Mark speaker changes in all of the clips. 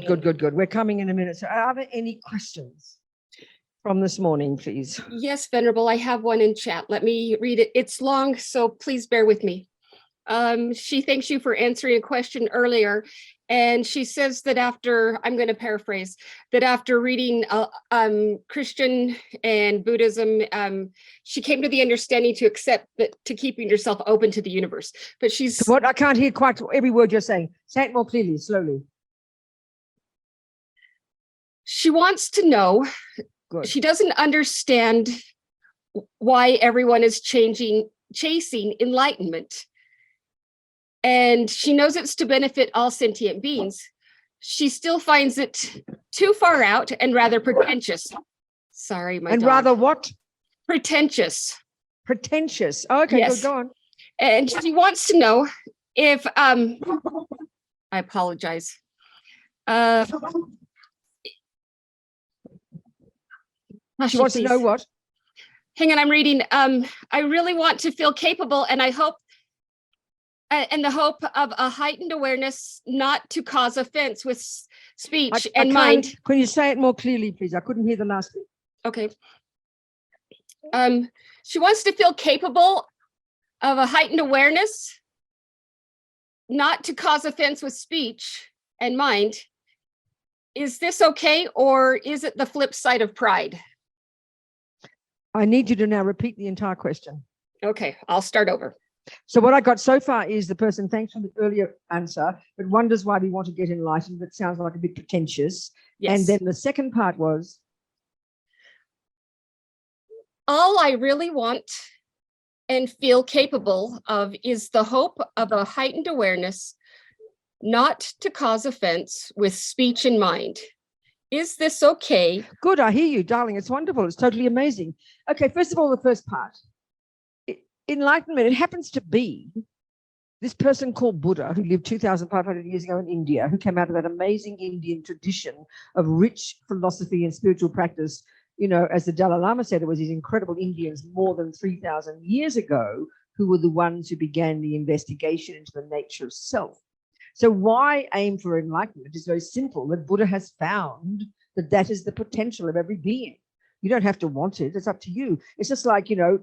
Speaker 1: Good. We're coming in a minute. So are there any questions from this morning, please?
Speaker 2: Yes, Venerable, I have one in chat. Let me read it. It's long, so please bear with me. She thanks you for answering a question earlier. And she says that after, I'm going to paraphrase, that after reading Christian and Buddhism, she came to the understanding to accept that to keeping yourself open to the universe. But she's...
Speaker 1: What? I can't hear quite every word you're saying. Say it more clearly, slowly.
Speaker 2: She wants to know,
Speaker 1: Good.
Speaker 2: she doesn't understand why everyone is chasing enlightenment. And she knows it's to benefit all sentient beings. She still finds it too far out and rather pretentious. Sorry, my dog.
Speaker 1: Rather what?
Speaker 2: Pretentious.
Speaker 1: Pretentious. Oh, okay,
Speaker 2: yes.
Speaker 1: Good, go on.
Speaker 2: And she wants to know if, I apologize.
Speaker 1: She wants to know what?
Speaker 2: Hang on, I'm reading. I really want to feel capable, and I hope and the hope of a heightened awareness not to cause offense with speech and mind.
Speaker 1: Can you say it more clearly, please? I couldn't hear the last bit.
Speaker 2: Okay. She wants to feel capable of a heightened awareness not to cause offense with speech and mind. Is this okay, or is it the flip side of pride?
Speaker 1: I need you to now repeat the entire question.
Speaker 2: Okay, I'll start over.
Speaker 1: So what I got so far is the person thanks for the earlier answer, but wonders why we want to get enlightened. That sounds like a bit pretentious. Yes. And then the second part was?
Speaker 2: All I really want and feel capable of is the hope of a heightened awareness, not to cause offense with speech and mind. Is this okay?
Speaker 1: Good, I hear you, darling. It's wonderful. It's totally amazing. Okay, first of all, the first part. Enlightenment, it happens to be this person called Buddha, who lived 2,500 years ago in India, who came out of that amazing Indian tradition of rich philosophy and spiritual practice. You know, as the Dalai Lama said, it was these incredible Indians more than 3,000 years ago who were the ones who began the investigation into the nature of self. So why aim for enlightenment? It's very simple, that Buddha has found that that is the potential of every being. You don't have to want it. It's up to you. It's just like, you know,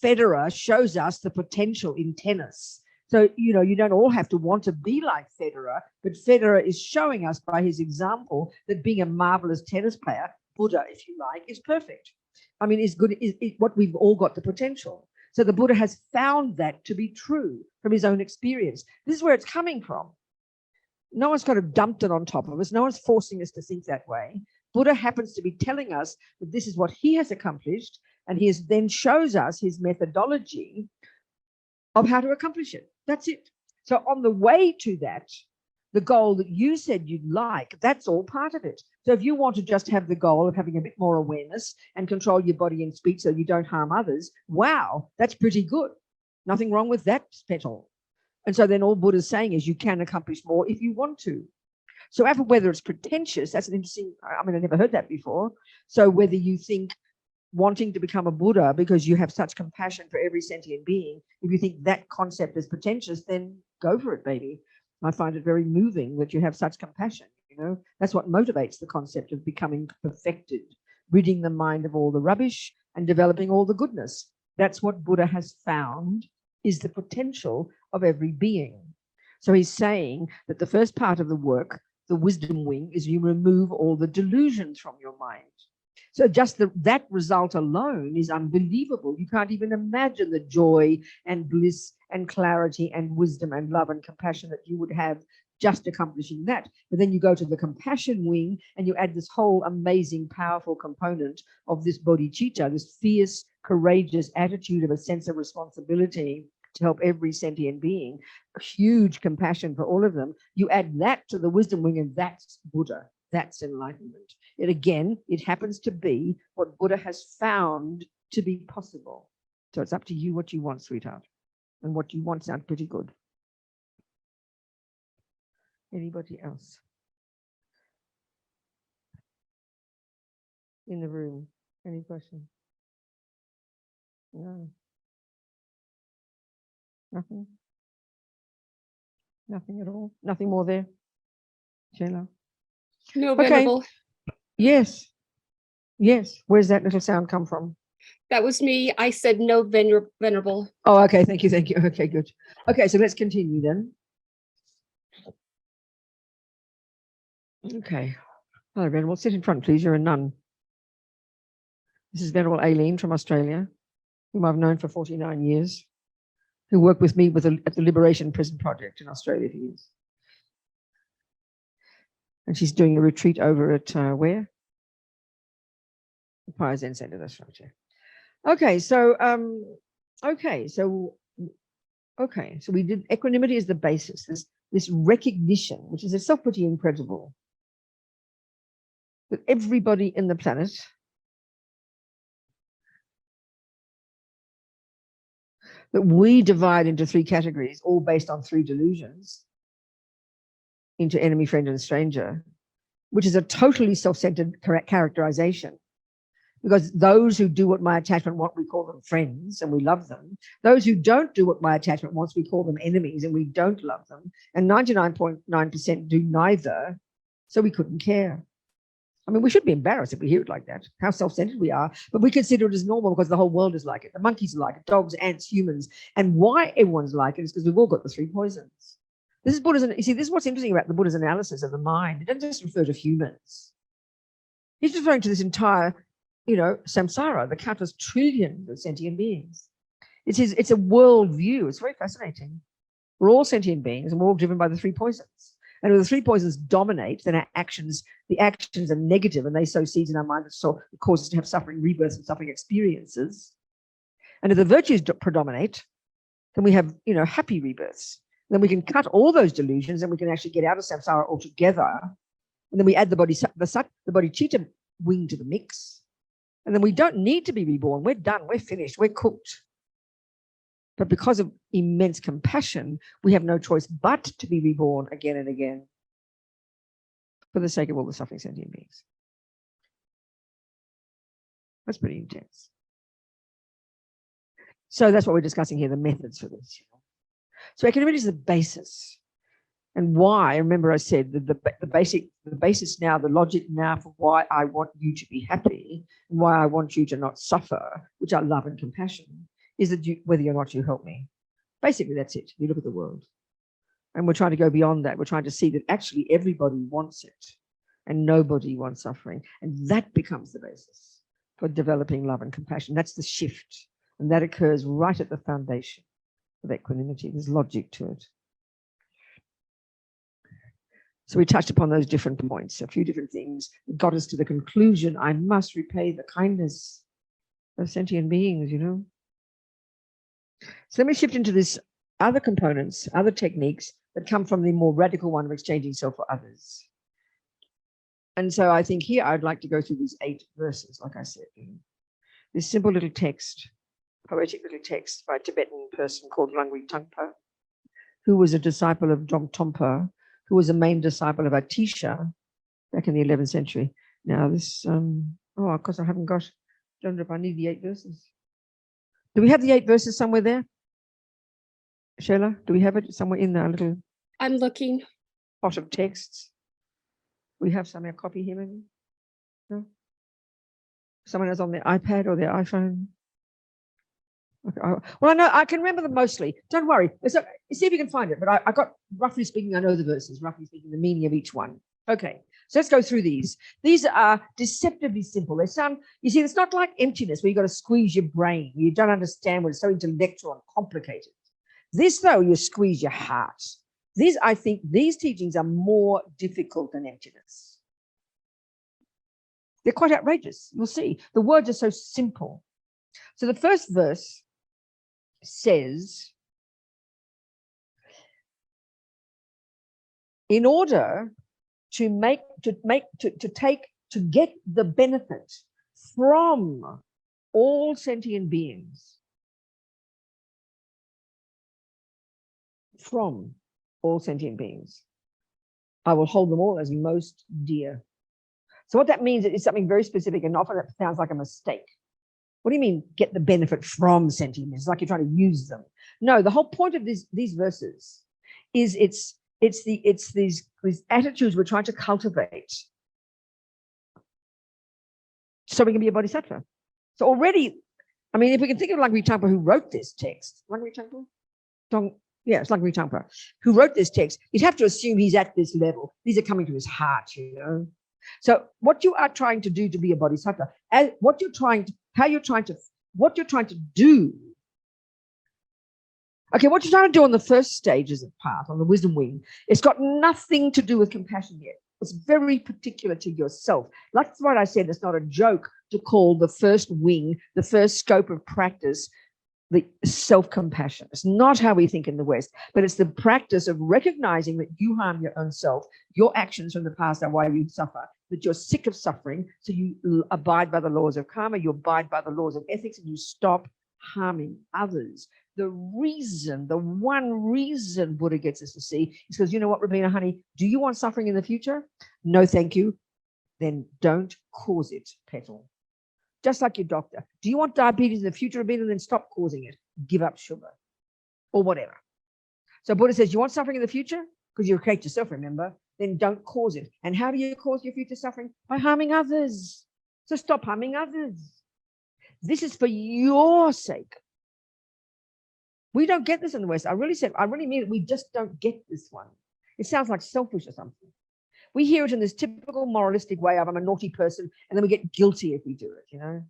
Speaker 1: Federer shows us the potential in tennis. So, you know, you don't all have to want to be like Federer, but Federer is showing us by his example that being a marvelous tennis player, Buddha, if you like, is perfect. I mean, is good, is what we've all got the potential. So the Buddha has found that to be true from his own experience. This is where it's coming from. No one's kind of dumped it on top of us. No one's forcing us to think that way. Buddha happens to be telling us that this is what he has accomplished, and he then shows us his methodology of how to accomplish it. That's it. So on the way to that, the goal that you said you'd like, that's all part of it. So if you want to just have the goal of having a bit more awareness and control your body and speech so you don't harm others, wow, that's pretty good. Nothing wrong with that at all. And so then all Buddha's saying is you can accomplish more if you want to. So whether it's pretentious, that's an interesting, I mean, I never heard that before. So whether you think wanting to become a Buddha because you have such compassion for every sentient being, if you think that concept is pretentious, then go for it, baby. I find it very moving that you have such compassion. You know, that's what motivates the concept of becoming perfected, ridding the mind of all the rubbish and developing all the goodness. That's what Buddha has found is the potential of every being. So he's saying that the first part of the work, the wisdom wing, is you remove all the delusions from your mind. So just that result alone is unbelievable. You can't even imagine the joy and bliss and clarity and wisdom and love and compassion that you would have just accomplishing that. But then you go to the compassion wing and you add this whole amazing, powerful component of this bodhicitta, this fierce, courageous attitude of a sense of responsibility to help every sentient being, a huge compassion for all of them. You add that to the wisdom wing and that's Buddha. That's enlightenment. It happens to be what Buddha has found to be possible. So it's up to you what you want, sweetheart. And what you want sounds pretty good. Anybody else in the room? Any questions? No. Nothing? Nothing at all? Nothing more there? Sheila?
Speaker 2: No,
Speaker 1: Okay.
Speaker 2: Venerable.
Speaker 1: Yes. Yes. Where's that little sound come from?
Speaker 2: That was me. I said no, Venerable.
Speaker 1: Oh, okay. Thank you. Thank you. Okay, good. Okay, so let's continue then. Okay. Hello, Venerable. Sit in front, please. You're a nun. This is Venerable Aileen from Australia, whom I've known for 49 years, who worked with me at the Liberation Prison Project in Australia for years. And she's doing a retreat over at where? The Fire Zen Center, that's right. Yeah. Okay, so we did equanimity as the basis. This recognition, which is itself pretty incredible, that everybody in the planet that we divide into three categories, all based on three delusions, into enemy, friend, and stranger, which is a totally self-centered characterization. Because those who do what my attachment want, we call them friends and we love them. Those who don't do what my attachment wants, we call them enemies and we don't love them. And 99.9% do neither, so we couldn't care. I mean, we should be embarrassed if we hear it like that, how self-centered we are, but we consider it as normal because the whole world is like it. The monkeys are like it, dogs, ants, humans. And why everyone's like it is because we've all got the three poisons. This is Buddha's, you see, this is what's interesting about the Buddha's analysis of the mind. It doesn't just refer to humans. He's referring to this entire, samsara, the countless trillions of sentient beings. It's a world view. It's very fascinating. We're all sentient beings and we're all driven by the three poisons. And if the three poisons dominate, then the actions are negative and they sow seeds in our mind that cause us to have suffering rebirths and suffering experiences. And if the virtues predominate, then we have, happy rebirths. Then we can cut all those delusions and we can actually get out of samsara altogether. And then we add the bodhicitta wing to the mix. And then we don't need to be reborn. We're done. We're finished. We're cooked. But because of immense compassion, we have no choice but to be reborn again and again for the sake of all the suffering sentient beings. That's pretty intense. So that's what we're discussing here, the methods for this. So equanimity is the basis. And why, remember I said that the basis now, the logic now for why I want you to be happy and why I want you to not suffer, which are love and compassion, is that whether or not you help me. Basically, that's it. You look at the world. And we're trying to go beyond that. We're trying to see that actually everybody wants it and nobody wants suffering. And that becomes the basis for developing love and compassion. That's the shift. And that occurs right at the foundation of equanimity. There's logic to it. So we touched upon those different points, a few different things that got us to the conclusion, I must repay the kindness of sentient beings, So let me shift into this other components, other techniques that come from the more radical one of exchanging self for others. And so I think here I'd like to go through these 8 verses, like I said. This simple little text, poetic little text by a Tibetan person called Langri Tangpa, who was a disciple of Dom Tompa, who was a main disciple of Atisha back in the 11th century. Now this, of course I haven't got, John, I need the 8 verses. Do we have the 8 verses somewhere there? Sheila, do we have it somewhere in our little
Speaker 2: I'm looking.
Speaker 1: pot of texts? We have some, a copy here maybe? No? Someone else on their iPad or their iPhone? Okay. Well, I know, I can remember them mostly. Don't worry. So, see if you can find it. But I got, roughly speaking, I know the verses, roughly speaking, the meaning of each one. Okay, so let's go through these. These are deceptively simple. They sound, you see, it's not like emptiness where you've got to squeeze your brain. You don't understand what it's so intellectual and complicated. This, though, you squeeze your heart. I think these teachings are more difficult than emptiness. They're quite outrageous. You'll see. The words are so simple. So the first verse says, in order to get the benefit from all sentient beings, I will hold them all as most dear. So what that means is something very specific, and often it sounds like a mistake. What do you mean get the benefit from sentient beings? It's like you're trying to use them. No, the whole point of these verses is it's these attitudes we're trying to cultivate so we can be a bodhisattva. So already, I mean, if we can think of Langri Tangpa who wrote this text, Langri Tangpa? It's Langri Tangpa who wrote this text, you'd have to assume he's at this level. These are coming to his heart, you know. So what you are trying to do to be a bodhisattva, and what you're trying to do. Okay, what you're trying to do on the first stages of path, on the wisdom wing, it's got nothing to do with compassion yet. It's very particular to yourself. That's what I said. It's not a joke to call the first wing, the first scope of practice, the self-compassion. It's not how we think in the West, but it's the practice of recognizing that you harm your own self. Your actions from the past are why you suffer, that you're sick of suffering. So you abide by the laws of karma, you abide by the laws of ethics, and you stop harming others. The one reason Buddha gets us to see is because, you know what, Robina, honey, do you want suffering in the future? No, thank you. Then don't cause it, petal. Just like your doctor. Do you want diabetes in the future, Robina? Then stop causing it. Give up sugar or whatever. So Buddha says, you want suffering in the future? Because you create yourself, remember? Then don't cause it. And how do you cause your future suffering? By harming others. So stop harming others. This is for your sake. We don't get this in the West. I really mean it. We just don't get this one. It sounds like selfish or something. We hear it in this typical moralistic way of I'm a naughty person, and then we get guilty if we do it, you know.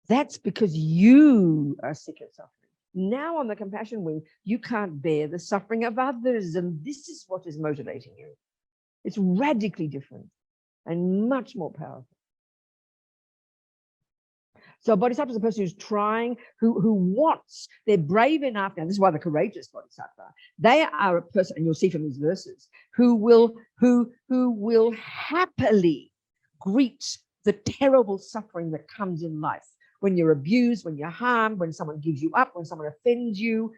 Speaker 1: That's because you are sick of suffering. Now on the compassion wing, you can't bear the suffering of others, and this is what is motivating you. It's radically different and much more powerful. So a bodhisattva is a person who's trying, who wants, they're brave enough, and this is why the courageous bodhisattva, they are a person, and you'll see from these verses, who will happily greet the terrible suffering that comes in life. When you're abused, when you're harmed, when someone gives you up, when someone offends you,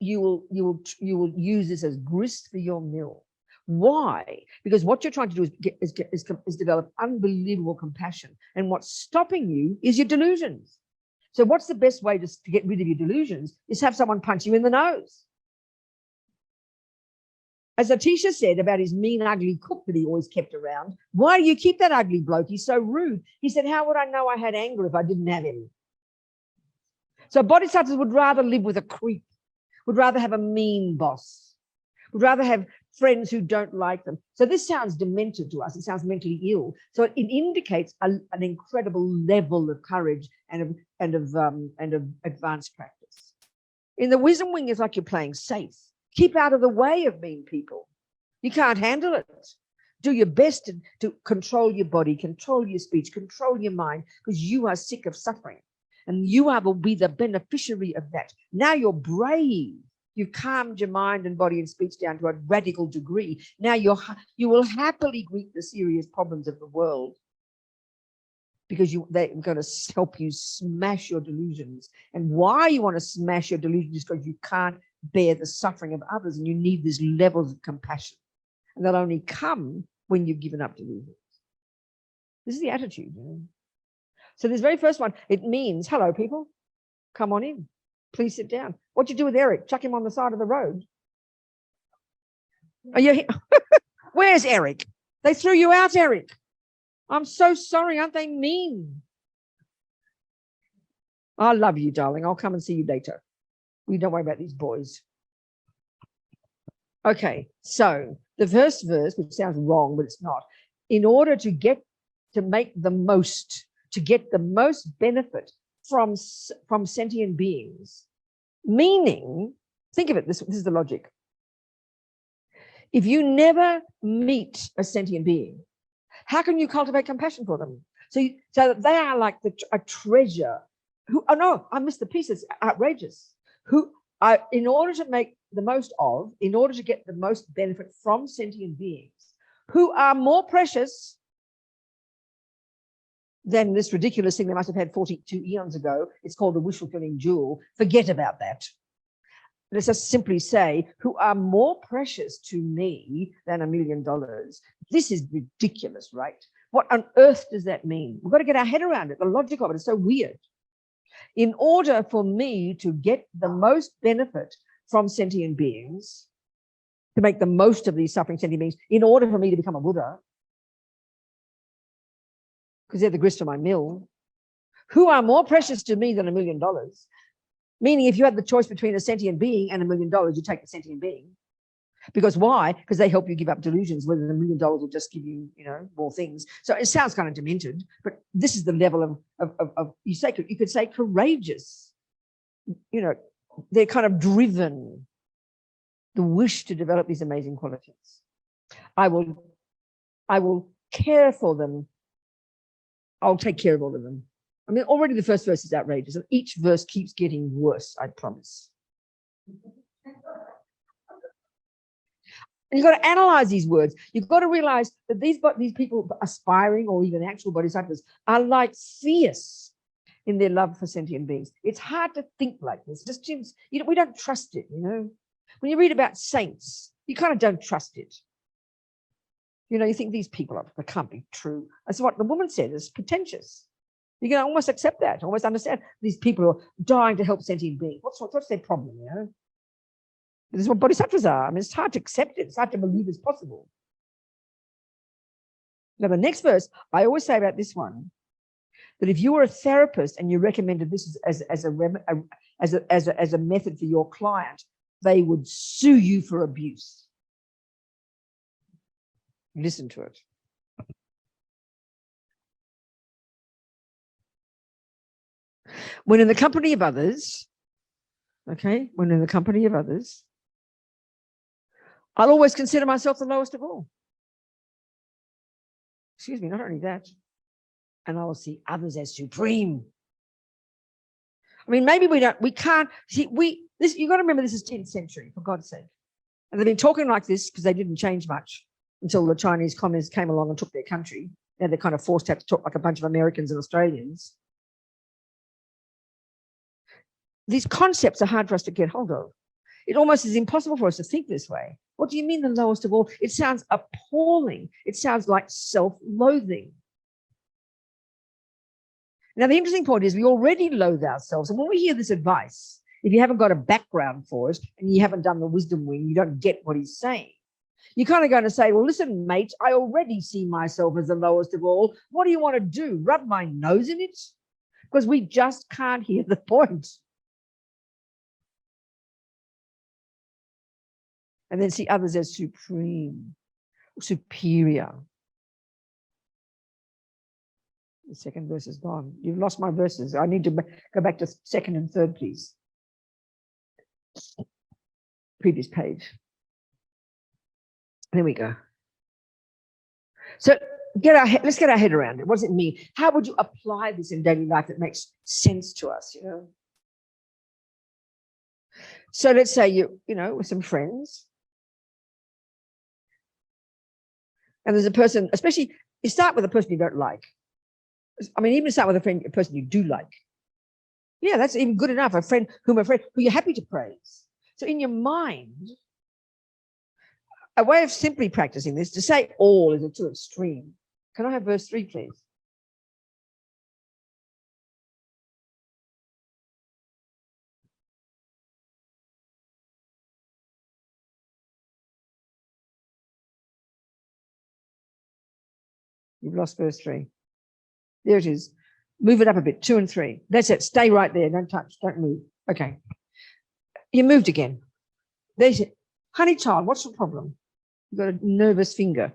Speaker 1: you will use this as grist for your mill. Why? Because what you're trying to do is develop unbelievable compassion. And what's stopping you is your delusions. So what's the best way to get rid of your delusions is have someone punch you in the nose. As Atisha said about his mean, ugly cook that he always kept around, why do you keep that ugly bloke? He's so rude. He said, how would I know I had anger if I didn't have him? So bodhisattvas would rather live with a creep, would rather have a mean boss, would rather have friends who don't like them. So this sounds demented to us. It sounds mentally ill. So it indicates an incredible level of courage and of advanced practice. In the wisdom wing, it's like you're playing safe. Keep out of the way of mean people. You can't handle it. Do your best to control your body, control your speech, control your mind, because you are sick of suffering. And you will be the beneficiary of that. Now you're brave. You've calmed your mind and body and speech down to a radical degree. Now you will happily greet the serious problems of the world because they're going to help you smash your delusions. And why you want to smash your delusions is because you can't bear the suffering of others, and you need these levels of compassion. And they'll only come when you've given up delusions. This is the attitude. You know? So this very first one, it means, hello, people, come on in. Please sit down. What do you do with Eric? Chuck him on the side of the road. Are you here? Where's Eric? They threw you out, Eric. I'm so sorry. Aren't they mean? I love you, darling. I'll come and see you later. We don't worry about these boys. Okay, so the first verse, which sounds wrong, but it's not. In order to get the most benefit from sentient beings, meaning, think of it, this is the logic. If you never meet a sentient being, how can you cultivate compassion for them? So they are like a treasure. Oh no, I missed the piece. It's outrageous. In order to make the most of, in order to get the most benefit from sentient beings, who are more precious than this ridiculous thing they must have had 42 eons ago. It's called the wish-fulfilling jewel. Forget about that. Let's just simply say, who are more precious to me than $1 million. This is ridiculous, right? What on earth does that mean? We've got to get our head around it. The logic of it is so weird. In order for me to get the most benefit from sentient beings, to make the most of these suffering sentient beings, in order for me to become a Buddha, because they're the grist for my mill, who are more precious to me than $1 million. Meaning if you had the choice between a sentient being and $1 million, you take the sentient being. Because why? Because they help you give up delusions, whether the $1 million will just give you, more things. So it sounds kind of demented, but this is the level of you could say courageous. They're kind of driven, the wish to develop these amazing qualities. I will care for them. I'll take care of all of them. I mean, already the first verse is outrageous, and each verse keeps getting worse, I promise. And you've got to analyze these words. You've got to realize that these people aspiring or even actual bodhisattvas are like fierce in their love for sentient beings. It's hard to think like this. We don't trust it, When you read about saints, you kind of don't trust it. You think these people that can't be true. That's what the woman said, it's pretentious. You can almost accept that, almost understand these people are dying to help sentient beings. What's their problem, This is what bodhisattvas are. I mean, it's hard to accept it. It's hard to believe it's possible. Now, the next verse, I always say about this one, that if you were a therapist and you recommended this as a method for your client, they would sue you for abuse. Listen to it. When in the company of others, I'll always consider myself the lowest of all. Excuse me, not only that, and I will see others as supreme. I mean, maybe we can't see, you got to remember this is 10th century, for God's sake. And they've been talking like this because they didn't change much until the Chinese communists came along and took their country. Now they're kind of forced to have to talk like a bunch of Americans and Australians. These concepts are hard for us to get hold of. It almost is impossible for us to think this way. What do you mean the lowest of all? It sounds appalling. It sounds like self-loathing. Now, the interesting point is we already loathe ourselves. And when we hear this advice, if you haven't got a background for it and you haven't done the wisdom wing, you don't get what he's saying. You're kind of going to say, well, listen, mate, I already see myself as the lowest of all. What do you want to do? Rub my nose in it? Because we just can't hear the point. And then see others as supreme, superior. The second verse is gone. You've lost my verses. I need to go back to second and third, please. Previous page. There we go. So let's get our head around it. What does it mean? How would you apply this in daily life that makes sense to us, So let's say you with some friends. And there's a person, especially you start with a person you don't like. I mean, even start with a person you do like. Yeah, that's even good enough. A friend who you're happy to praise. So in your mind, a way of simply practicing this, to say all is too extreme. Can I have verse 3, please? You've lost verse 3. There it is. Move it up a bit, 2 and 3. That's it. Stay right there. Don't touch. Don't move. Okay. You moved again. There's it. Honey child, what's the problem? You've got a nervous finger.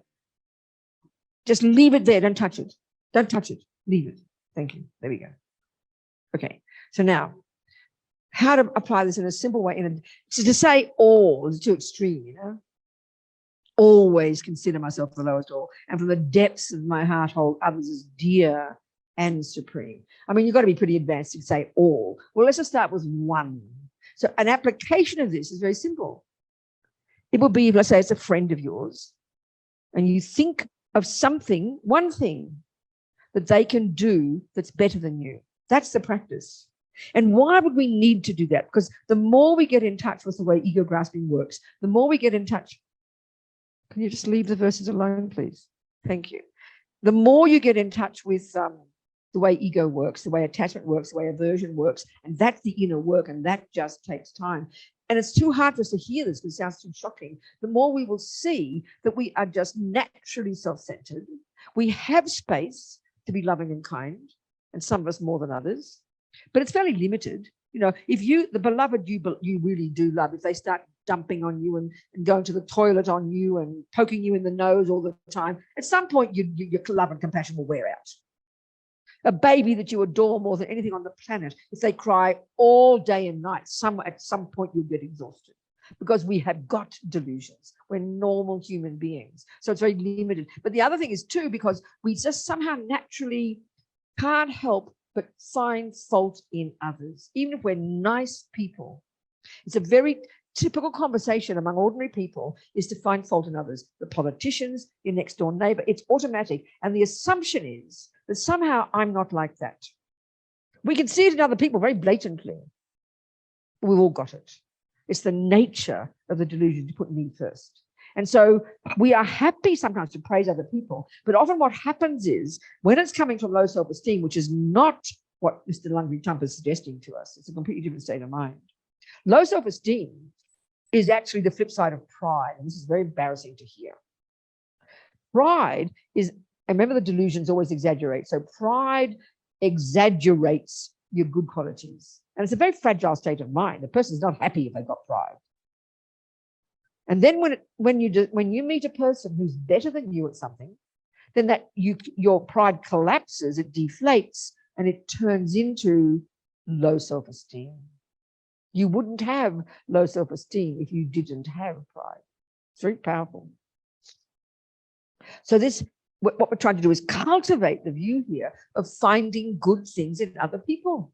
Speaker 1: Just leave it there. Don't touch it. Don't touch it. Leave it. Thank you. There we go. Okay. So now, how to apply this in a simple way? So to say all is too extreme, Always consider myself the lowest of all, and from the depths of my heart hold others as dear and supreme. I mean, you've got to be pretty advanced to say all. Well, let's just start with one. So an application of this is very simple. It would be, let's say it's a friend of yours, and you think of something, one thing that they can do that's better than you. That's the practice. And why would we need to do that? Because the more we get in touch with the way ego grasping works, the more we get in touch. Can you just leave the verses alone, please? Thank you. The more you get in touch with the way ego works, the way attachment works, the way aversion works, and that's the inner work, and that just takes time. And it's too hard for us to hear this because it sounds too shocking. The more we will see that we are just naturally self-centered. We have space to be loving and kind, and some of us more than others, but it's fairly limited. If the beloved you really do love, if they start dumping on you and going to the toilet on you and poking you in the nose all the time, at some point your love and compassion will wear out. A baby that you adore more than anything on the planet, if they cry all day and night, at some point you'll get exhausted, because we have got delusions. We're normal human beings. So it's very limited. But the other thing is too, because we just somehow naturally can't help but find fault in others, even if we're nice people. It's a very typical conversation among ordinary people, is to find fault in others. The politicians, your next door neighbor, it's automatic. And the assumption is that somehow I'm not like that. We can see it in other people very blatantly. We've all got it. It's the nature of the delusion to put me first. And so we are happy sometimes to praise other people, but often what happens is, when it's coming from low self-esteem, which is not what Mr. Lungri Trump is suggesting to us, it's a completely different state of mind. Low self-esteem is actually the flip side of pride, and this is very embarrassing to hear. Pride is, remember, the delusions always exaggerate. So pride exaggerates your good qualities, and it's a very fragile state of mind. The person's not happy if they've got pride. And then when you meet a person who's better than you at something, then your pride collapses, it deflates, and it turns into low self-esteem. You wouldn't have low self-esteem if you didn't have pride. It's very powerful. So what we're trying to do is cultivate the view here of finding good things in other people.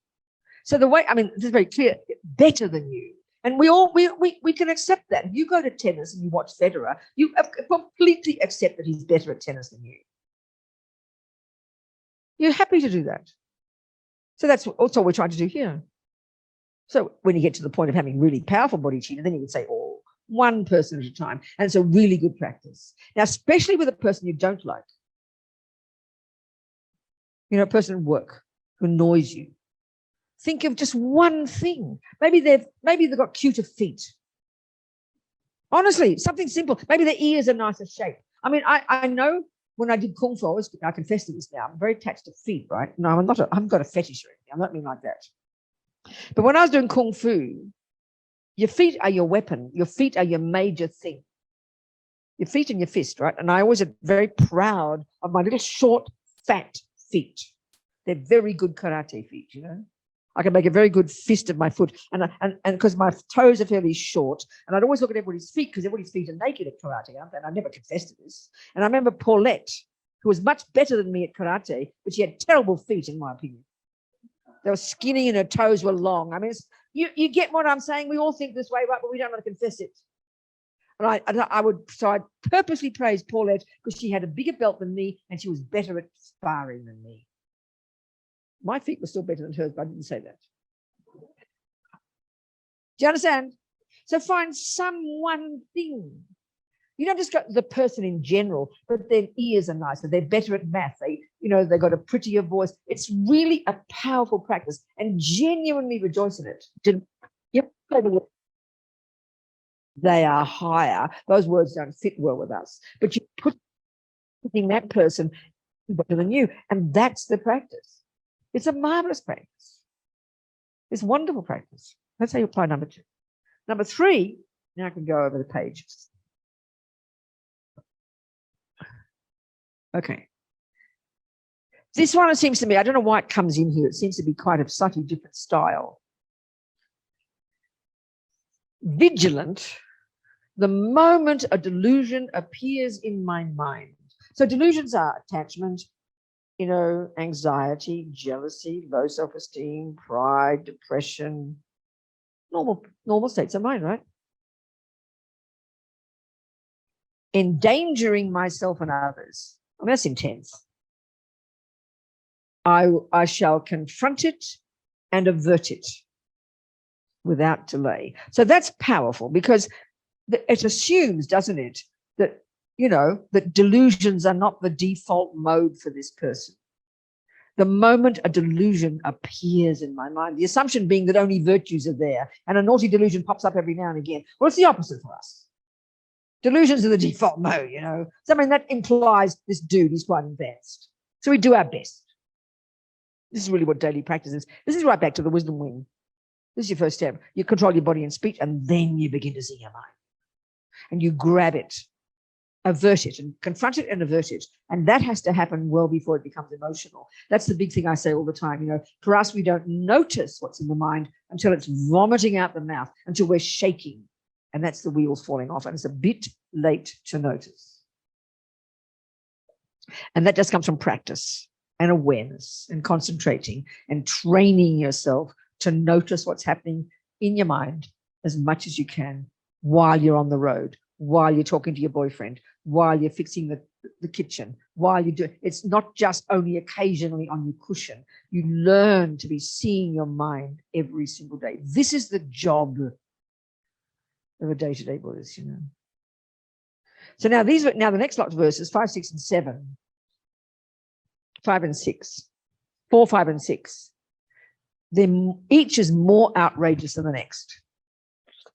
Speaker 1: So this is very clear, better than you. And we can accept that. If you go to tennis and you watch Federer, you completely accept that he's better at tennis than you. You're happy to do that. So that's also what we're trying to do here. So when you get to the point of having really powerful bodhicitta, then you can say, oh, one person at a time. And it's a really good practice. Now, especially with a person you don't like. A person at work who annoys you. Think of just one thing. Maybe they've got cuter feet. Honestly, something simple. Maybe their ears are nicer shape. I mean, I know when I did Kung Fu, I confess to this now, I'm very attached to feet, right? No, I haven't got a fetish or anything. I'm not mean like that. But when I was doing Kung Fu, your feet are your weapon. Your feet are your major thing. Your feet and your fist, right? And I always am very proud of my little short, fat feet. They're very good karate feet, I can make a very good fist of my foot, and because my toes are fairly short, and I'd always look at everybody's feet, because everybody's feet are naked at karate, aren't they? And I never confessed to this. And I remember Paulette, who was much better than me at karate, but she had terrible feet, in my opinion. They were skinny and her toes were long. I mean, you get what I'm saying? We all think this way, right? But we don't want to confess it. And I purposely praise Paulette because she had a bigger belt than me, and she was better at sparring than me. My feet were still better than hers, but I didn't say that. Do you understand? So find one thing. You don't just got the person in general, but their ears are nicer. They're better at math. They've got a prettier voice. It's really a powerful practice, and genuinely rejoice in it. Yep. They are higher. Those words don't fit well with us, but you putting that person better than you, and that's the practice. It's a marvelous practice. It's wonderful practice. That's how you apply number 2. Number 3, now I can go over the pages. Okay. This one, it seems to me, I don't know why it comes in here. It seems to be quite a slightly different style. Vigilant, the moment a delusion appears in my mind. So delusions are attachment, anxiety, jealousy, low self-esteem, pride, depression, normal states of mind, right? Endangering myself and others. I mean, that's intense. I shall confront it and avert it without delay. So that's powerful, because it assumes, doesn't it, that that delusions are not the default mode for this person. The moment a delusion appears in my mind, the assumption being that only virtues are there, and a naughty delusion pops up every now and again. Well, it's the opposite for us. Delusions are the default mode, So, I mean, that implies this dude is quite advanced. So we do our best. This is really what daily practice is. This is right back to the wisdom wing. This is your first step. You control your body and speech, and then you begin to see your mind. And you grab it, avert it, and confront it and avert it. And that has to happen well before it becomes emotional. That's the big thing I say all the time. You know, for us, we don't notice what's in the mind until it's vomiting out the mouth, until we're shaking. And that's the wheels falling off. And it's a bit late to notice. And that just comes from practice and awareness and concentrating and training yourself to notice what's happening in your mind as much as you can while you're on the road, while you're talking to your boyfriend, while you're fixing the kitchen, while you do. It's not just only occasionally on your cushion. You learn to be seeing your mind every single day. This is the job of a day-to-day Buddhist, you know. So now the next lot of verses, 5, 6, and 7, 5 and 6, 4, 5, and 6. Each is more outrageous than the next.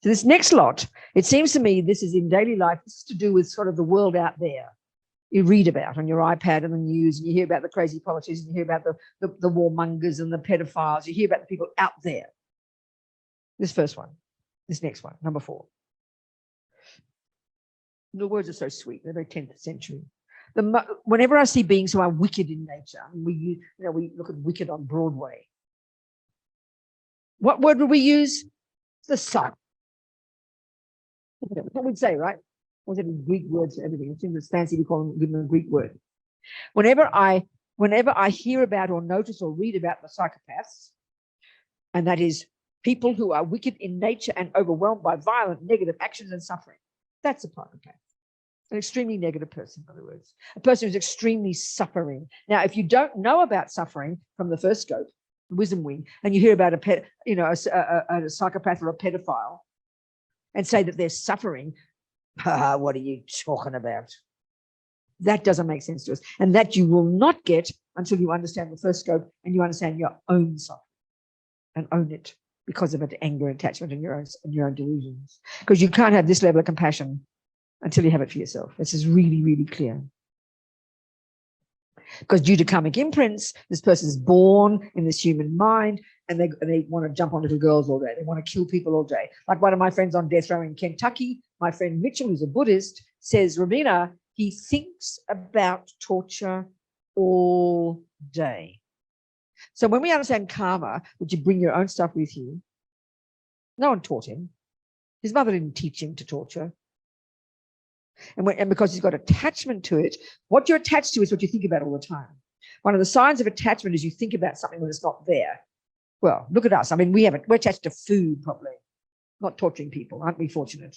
Speaker 1: So this next lot, it seems to me this is in daily life. This is to do with sort of the world out there. You read about on your iPad and the news, and you hear about the crazy politicians, you hear about the warmongers and the pedophiles, you hear about the people out there. This first one, this next one, number 4. The words are so sweet. They're very 10th century. Whenever I see beings who are wicked in nature, we look at wicked on Broadway. What word would we use? The sun. What we'd say, right? What's it Greek words for everything? It's fancy we call them, give them a Greek word. Whenever I hear about or notice or read about the psychopaths, and that is people who are wicked in nature and overwhelmed by violent negative actions and suffering, that's a psychopath. An extremely negative person, in other words. A person who's extremely suffering. Now, if you don't know about suffering from the first scope, the wisdom wing, and you hear about a psychopath or a pedophile, and say that they're suffering, what are you talking about? That doesn't make sense to us. And that you will not get until you understand the first scope and you understand your own suffering and own it because of it, anger, attachment, and your own delusions. Because you can't have this level of compassion until you have it for yourself. This is really, really clear. Because due to karmic imprints, this person is born in this human mind, and they want to jump on little girls all day. They want to kill people all day. Like one of my friends on death row in Kentucky, my friend Mitchell, who's a Buddhist, says, Robina, he thinks about torture all day. So when we understand karma, that you bring your own stuff with you, no one taught him. His mother didn't teach him to torture. And because he's got attachment to it, what you're attached to is what you think about all the time. One of the signs of attachment is you think about something when it's not there. Well, look at us. I mean, we're attached to food probably, not torturing people. Aren't we fortunate?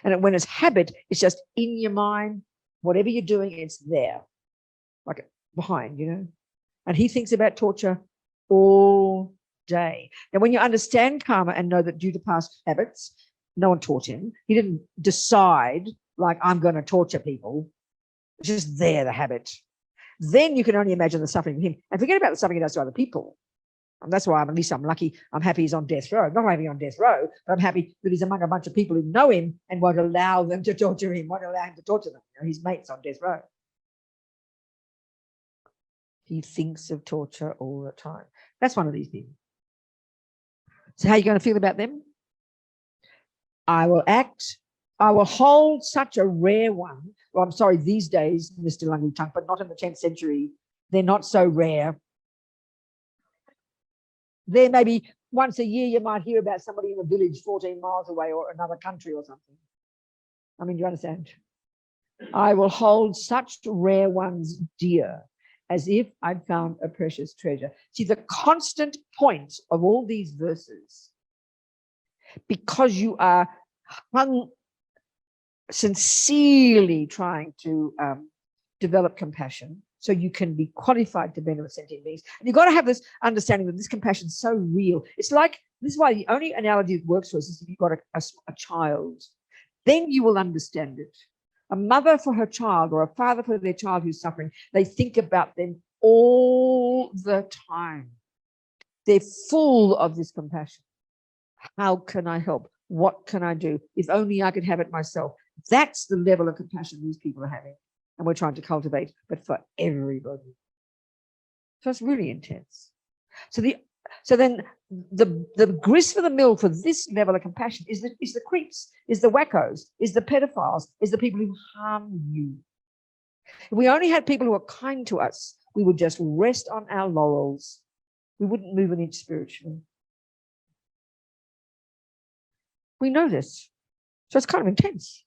Speaker 1: And when it's habit, it's just in your mind. Whatever you're doing, it's there, like behind, you know. And he thinks about torture all day. Now, when you understand karma and know that due to past habits, no one taught him. He didn't decide, like, I'm going to torture people. It's just there, the habit. Then you can only imagine the suffering of him. And forget about the suffering he does to other people. And that's why at least I'm lucky. I'm happy he's on death row. Not only on death row, but I'm happy that he's among a bunch of people who know him and won't allow them to torture him, won't allow him to torture them. You know, his mates on death row. He thinks of torture all the time. That's one of these things. So how are you going to feel about them? I will hold such a rare one. Well, I'm sorry, these days, Mr. Lungy Tongue, but not in the 10th century. They're not so rare. There maybe once a year you might hear about somebody in a village 14 miles away or another country or something. I mean, do you understand? I will hold such rare ones dear as if I'd found a precious treasure. See, the constant point of all these verses, because you are sincerely trying to develop compassion so you can be qualified to benefit sentient beings. And you've got to have this understanding that this compassion is so real. It's like, this is why the only analogy that works for us is if you've got a child. Then you will understand it. A mother for her child or a father for their child who's suffering, they think about them all the time. They're full of this compassion. How can I help? What can I do? If only I could have it myself. That's the level of compassion these people are having. and we're trying to cultivate, but for everybody. So it's really intense. So then the grist for the mill for this level of compassion is the creeps, is the wackos, is the pedophiles, is the people who harm you. If we only had people who are kind to us, we would just rest on our laurels. We wouldn't move an inch spiritually. We know this. So it's kind of intense.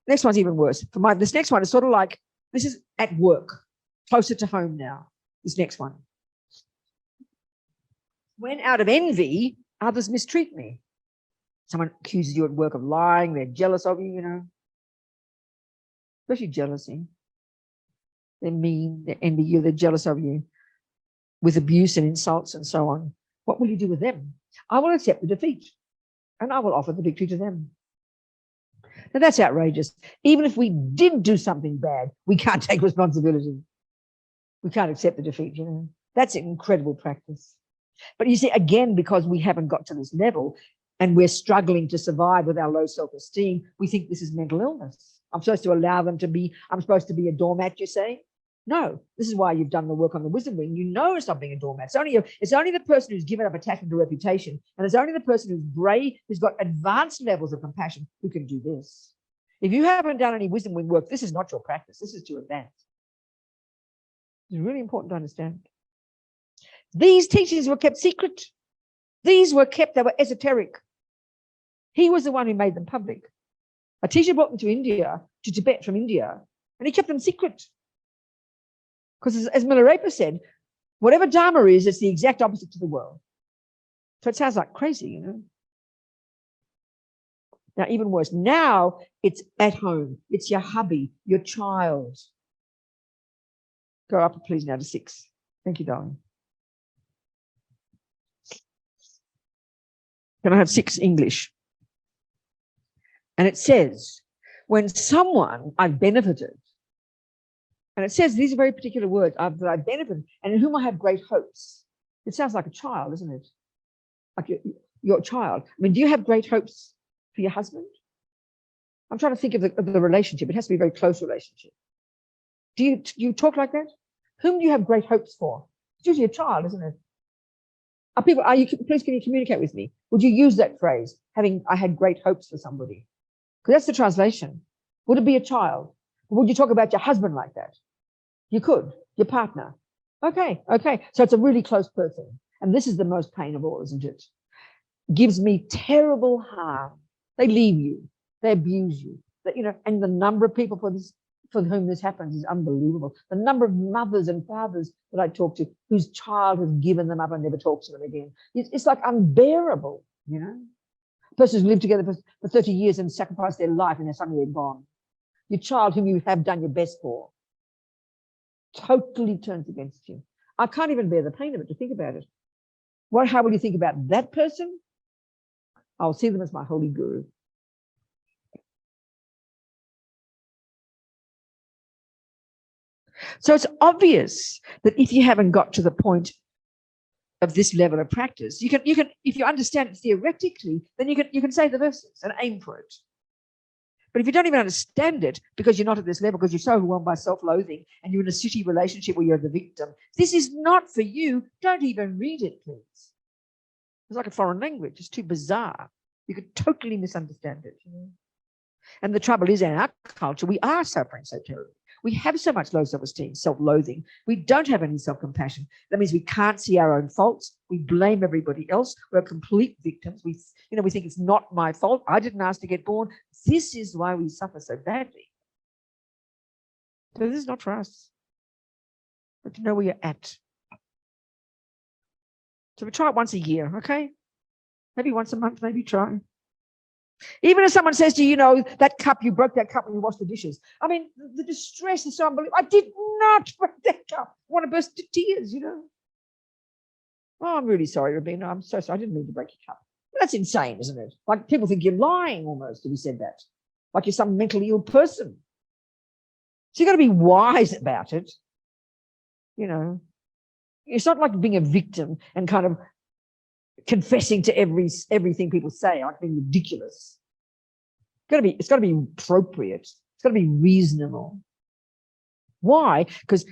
Speaker 1: Next one's even worse. This next one is sort of like, this is at work, closer to home now. This next one. When out of envy, others mistreat me. Someone accuses you at work of lying, they're jealous of you, you know. Especially jealousy. They're mean, they envy you, they're jealous of you, with abuse and insults and so on. What will you do with them? I will accept the defeat, and I will offer the victory to them. Now that's outrageous. Even if we did do something bad, we can't take responsibility. We can't accept the defeat, you know. That's an incredible practice. But you see, again, because we haven't got to this level and we're struggling to survive with our low self-esteem, we think this is mental illness. I'm supposed to allow them to be, I'm supposed to be a doormat, you say? No, this is why you've done the work on the wisdom wing. You know it's not being a doormat. It's only the person who's given up attacking to reputation, and it's only the person who's brave, who's got advanced levels of compassion, who can do this. If you haven't done any wisdom wing work, this is not your practice. This is too advanced. It's really important to understand. These teachings were kept secret. These were kept, they were esoteric. He was the one who made them public. A teacher brought them to India, to Tibet from India, and he kept them secret. Because as Milarepa said, whatever Dharma is, it's the exact opposite to the world. So it sounds like crazy, you know. Now, even worse, now it's at home. It's your hubby, your child. Go up, please, now to 6. Thank you, darling. Can I have 6 English? And it says, when someone I've benefited, and it says these are very particular words, that I've benefited and in whom I have great hopes. It sounds like a child, doesn't it? Like your child. I mean, do you have great hopes for your husband? I'm trying to think of the relationship. It has to be a very close relationship. Do you talk like that? Whom do you have great hopes for? It's usually a child, isn't it? Please, can you communicate with me? Would you use that phrase, I had great hopes for somebody? Because that's the translation. Would it be a child? Or would you talk about your husband like that? You could, your partner. Okay. So it's a really close person. And this is the most pain of all, isn't it? Gives me terrible harm. They leave you. They abuse you. And the number of people for whom this happens is unbelievable. The number of mothers and fathers that I talk to whose child has given them up and never talks to them again. It's like unbearable, you know. A person who's lived together for 30 years and sacrificed their life and then suddenly they're gone. Your child whom you have done your best for totally turns against you. I can't even bear the pain of it to think about it. How will you think about that person? I'll see them as my holy guru. So it's obvious that if you haven't got to the point of this level of practice, you can if you understand it theoretically, then you can say the verses and aim for it. But if you don't even understand it because you're not at this level, because you're so overwhelmed by self-loathing and you're in a city relationship where you're the victim, this is not for you. Don't even read it, please. It's like a foreign language. It's too bizarre. You could totally misunderstand it. You know? And the trouble is, in our culture, we are suffering so terribly. We have so much low self-esteem, self-loathing. We don't have any self-compassion. That means we can't see our own faults. We blame everybody else. We're complete victims. We think it's not my fault. I didn't ask to get born. This is why we suffer so badly. So this is not for us. But to know where you're at. So we try it once a year, okay? Maybe once a month, maybe try. Even if someone says to you, that cup, you broke that cup when you washed the dishes. I mean, the distress is so unbelievable. I did not break that cup. I want to burst into tears, Oh, I'm really sorry, Robina. I'm so sorry. I didn't mean to break your cup. That's insane, isn't it? Like people think you're lying almost if you said that. Like you're some mentally ill person. So you've got to be wise about it. It's not like being a victim and kind of confessing to everything people say, like being ridiculous. It's got to be appropriate. It's got to be reasonable. Why? Because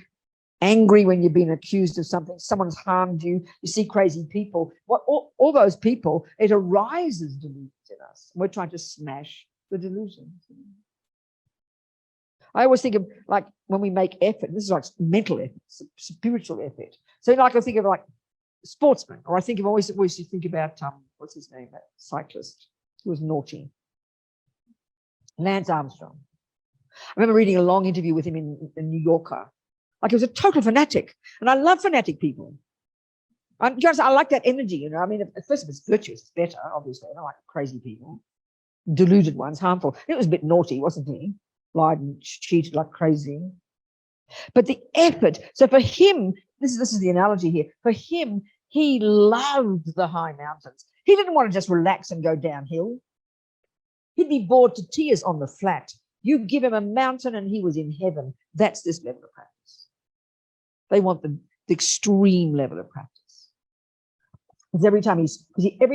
Speaker 1: angry when you've been accused of something, someone's harmed you, you see crazy people, all those people, it arises delusions in us. We're trying to smash the delusions. I always think of like when we make effort, this is like mental effort, spiritual effort. So like I think of like sportsmen, or I think of always think about what's his name, that cyclist who was naughty, Lance Armstrong. I remember reading a long interview with him in New Yorker. Like he was a total fanatic, and I love fanatic people. I like that energy, you know. I mean, at first, if it's virtuous, it's better, obviously. I don't like crazy people, deluded ones, harmful. It was a bit naughty, wasn't he? Lied and cheated like crazy. But the effort. So for him, this is the analogy here. For him, he loved the high mountains. He didn't want to just relax and go downhill. He'd be bored to tears on the flat. You give him a mountain and he was in heaven. That's this level of practice. They want the extreme level of practice. Because every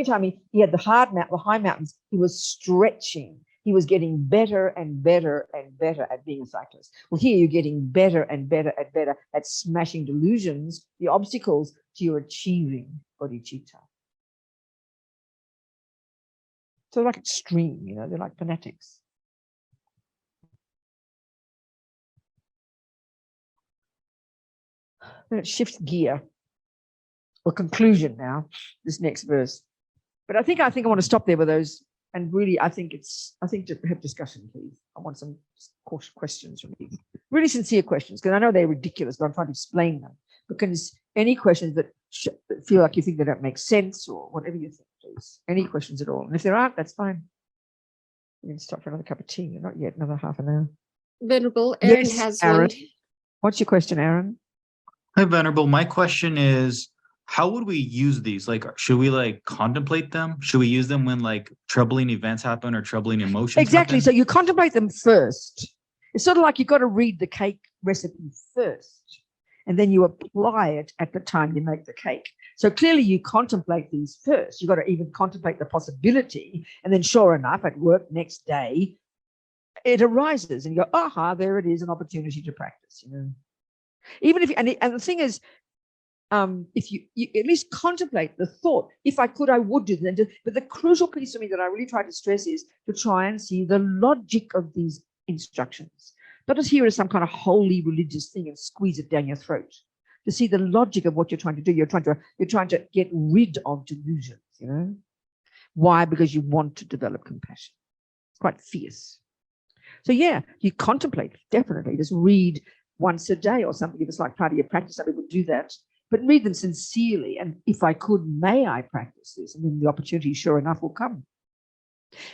Speaker 1: time he had the high mountains, he was stretching. He was getting better and better and better at being a cyclist. Well, here you're getting better and better and better at smashing delusions, the obstacles to your achieving bodhicitta. So they're like extreme, you know, they're like fanatics. Then it shifts gear, or conclusion now, this next verse. But I think I want to stop there with those. And really, I think to have discussion, please. I want some questions from you. Really sincere questions, because I know they're ridiculous, but I'm trying to explain them. Because any questions that feel like you think they don't make sense, or whatever you think, please. Any questions at all. And if there aren't, that's fine. You can stop for another cup of tea. You're not yet, another half an hour.
Speaker 2: Venerable, Aaron
Speaker 1: yes,
Speaker 2: has
Speaker 1: Aaron.
Speaker 2: one.
Speaker 1: What's your question, Aaron?
Speaker 3: Hi, Venerable. My question is, how would we use these? Like, should we like contemplate them? Should we use them when like troubling events happen or troubling emotions
Speaker 1: Exactly.
Speaker 3: happen?
Speaker 1: So you contemplate them first. It's sort of like you've got to read the cake recipe first, and then you apply it at the time you make the cake. So clearly you contemplate these first. You've got to even contemplate the possibility, and then sure enough, at work next day, it arises, and you go, aha, there it is, an opportunity to practice, you know. Even if, and the thing is, if you at least contemplate the thought, if I could, I would do that. But the crucial piece for me that I really try to stress is to try and see the logic of these instructions. Not just hear it as some kind of holy religious thing and squeeze it down your throat. To see the logic of what you're trying to do. You're trying to get rid of delusions, you know. Why? Because you want to develop compassion. It's quite fierce. So yeah, you contemplate, definitely. Just read once a day or something. If it's like part of your practice, some people do that. But read them sincerely. And if I could, may I practice this? And then the opportunity, sure enough, will come.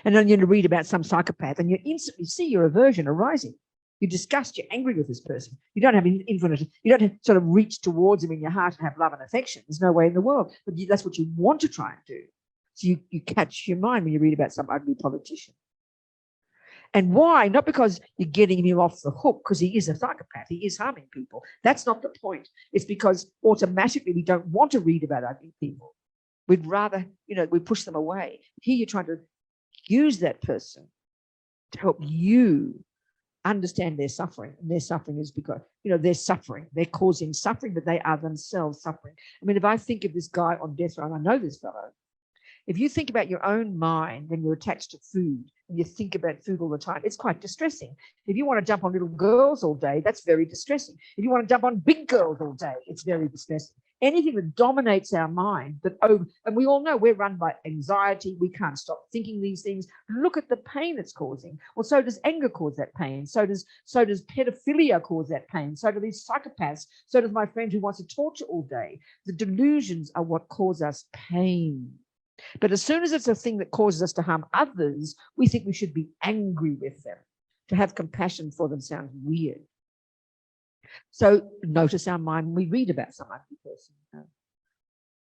Speaker 1: And then you read about some psychopath and you instantly see your aversion arising. You disgust, you're angry with this person. You don't have infinite, you don't have sort of reach towards him in your heart and have love and affection. There's no way in the world. But that's what you want to try and do. So you catch your mind when you read about some ugly politician. And why? Not because you're getting him off the hook, because he is a psychopath. He is harming people. That's not the point. It's because automatically we don't want to read about ugly people. We'd rather, we push them away. Here you're trying to use that person to help you understand their suffering. And their suffering is because, they're suffering. They're causing suffering, but they are themselves suffering. I mean, if I think of this guy on death row, and I know this fellow, if you think about your own mind when you're attached to food and you think about food all the time, it's quite distressing. If you want to jump on little girls all day, that's very distressing. If you want to jump on big girls all day, it's very distressing. Anything that dominates our mind, and we all know we're run by anxiety. We can't stop thinking these things. Look at the pain it's causing. Well, so does anger cause that pain. So does pedophilia cause that pain. So do these psychopaths. So does my friend who wants to torture all day. The delusions are what cause us pain. But as soon as it's a thing that causes us to harm others, we think we should be angry with them. To have compassion for them sounds weird. So notice our mind when we read about some ugly person.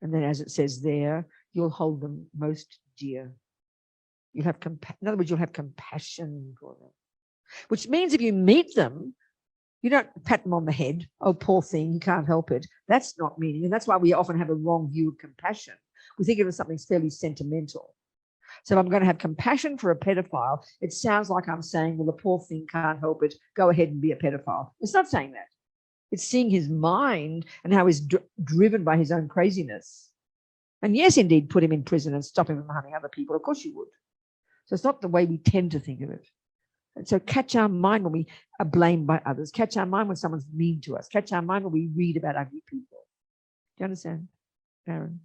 Speaker 1: And then as it says there, you'll hold them most dear. In other words, you'll have compassion for them. Which means if you meet them, you don't pat them on the head. Oh, poor thing, he can't help it. That's not meaning. And that's why we often have a wrong view of compassion. We think of it as something fairly sentimental. So if I'm going to have compassion for a pedophile, it sounds like I'm saying, well, the poor thing can't help it. Go ahead and be a pedophile. It's not saying that. It's seeing his mind and how he's driven by his own craziness. And yes, indeed, put him in prison and stop him from harming other people. Of course you would. So it's not the way we tend to think of it. And so catch our mind when we are blamed by others. Catch our mind when someone's mean to us. Catch our mind when we read about ugly people. Do you understand, Aaron?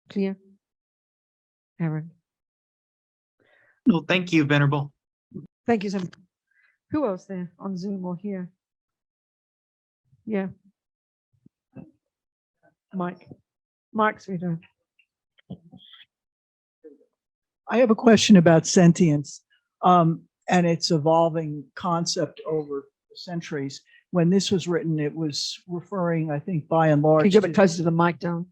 Speaker 1: Clear? Aaron?
Speaker 3: No, thank you, Venerable.
Speaker 1: Thank you so much. Who else there on Zoom or here? Yeah. Mike. Mike, sweetheart.
Speaker 4: I have a question about sentience and its evolving concept over the centuries. When this was written, it was referring, I think, by and large.
Speaker 1: Can you get a bit closer to the mic, Don?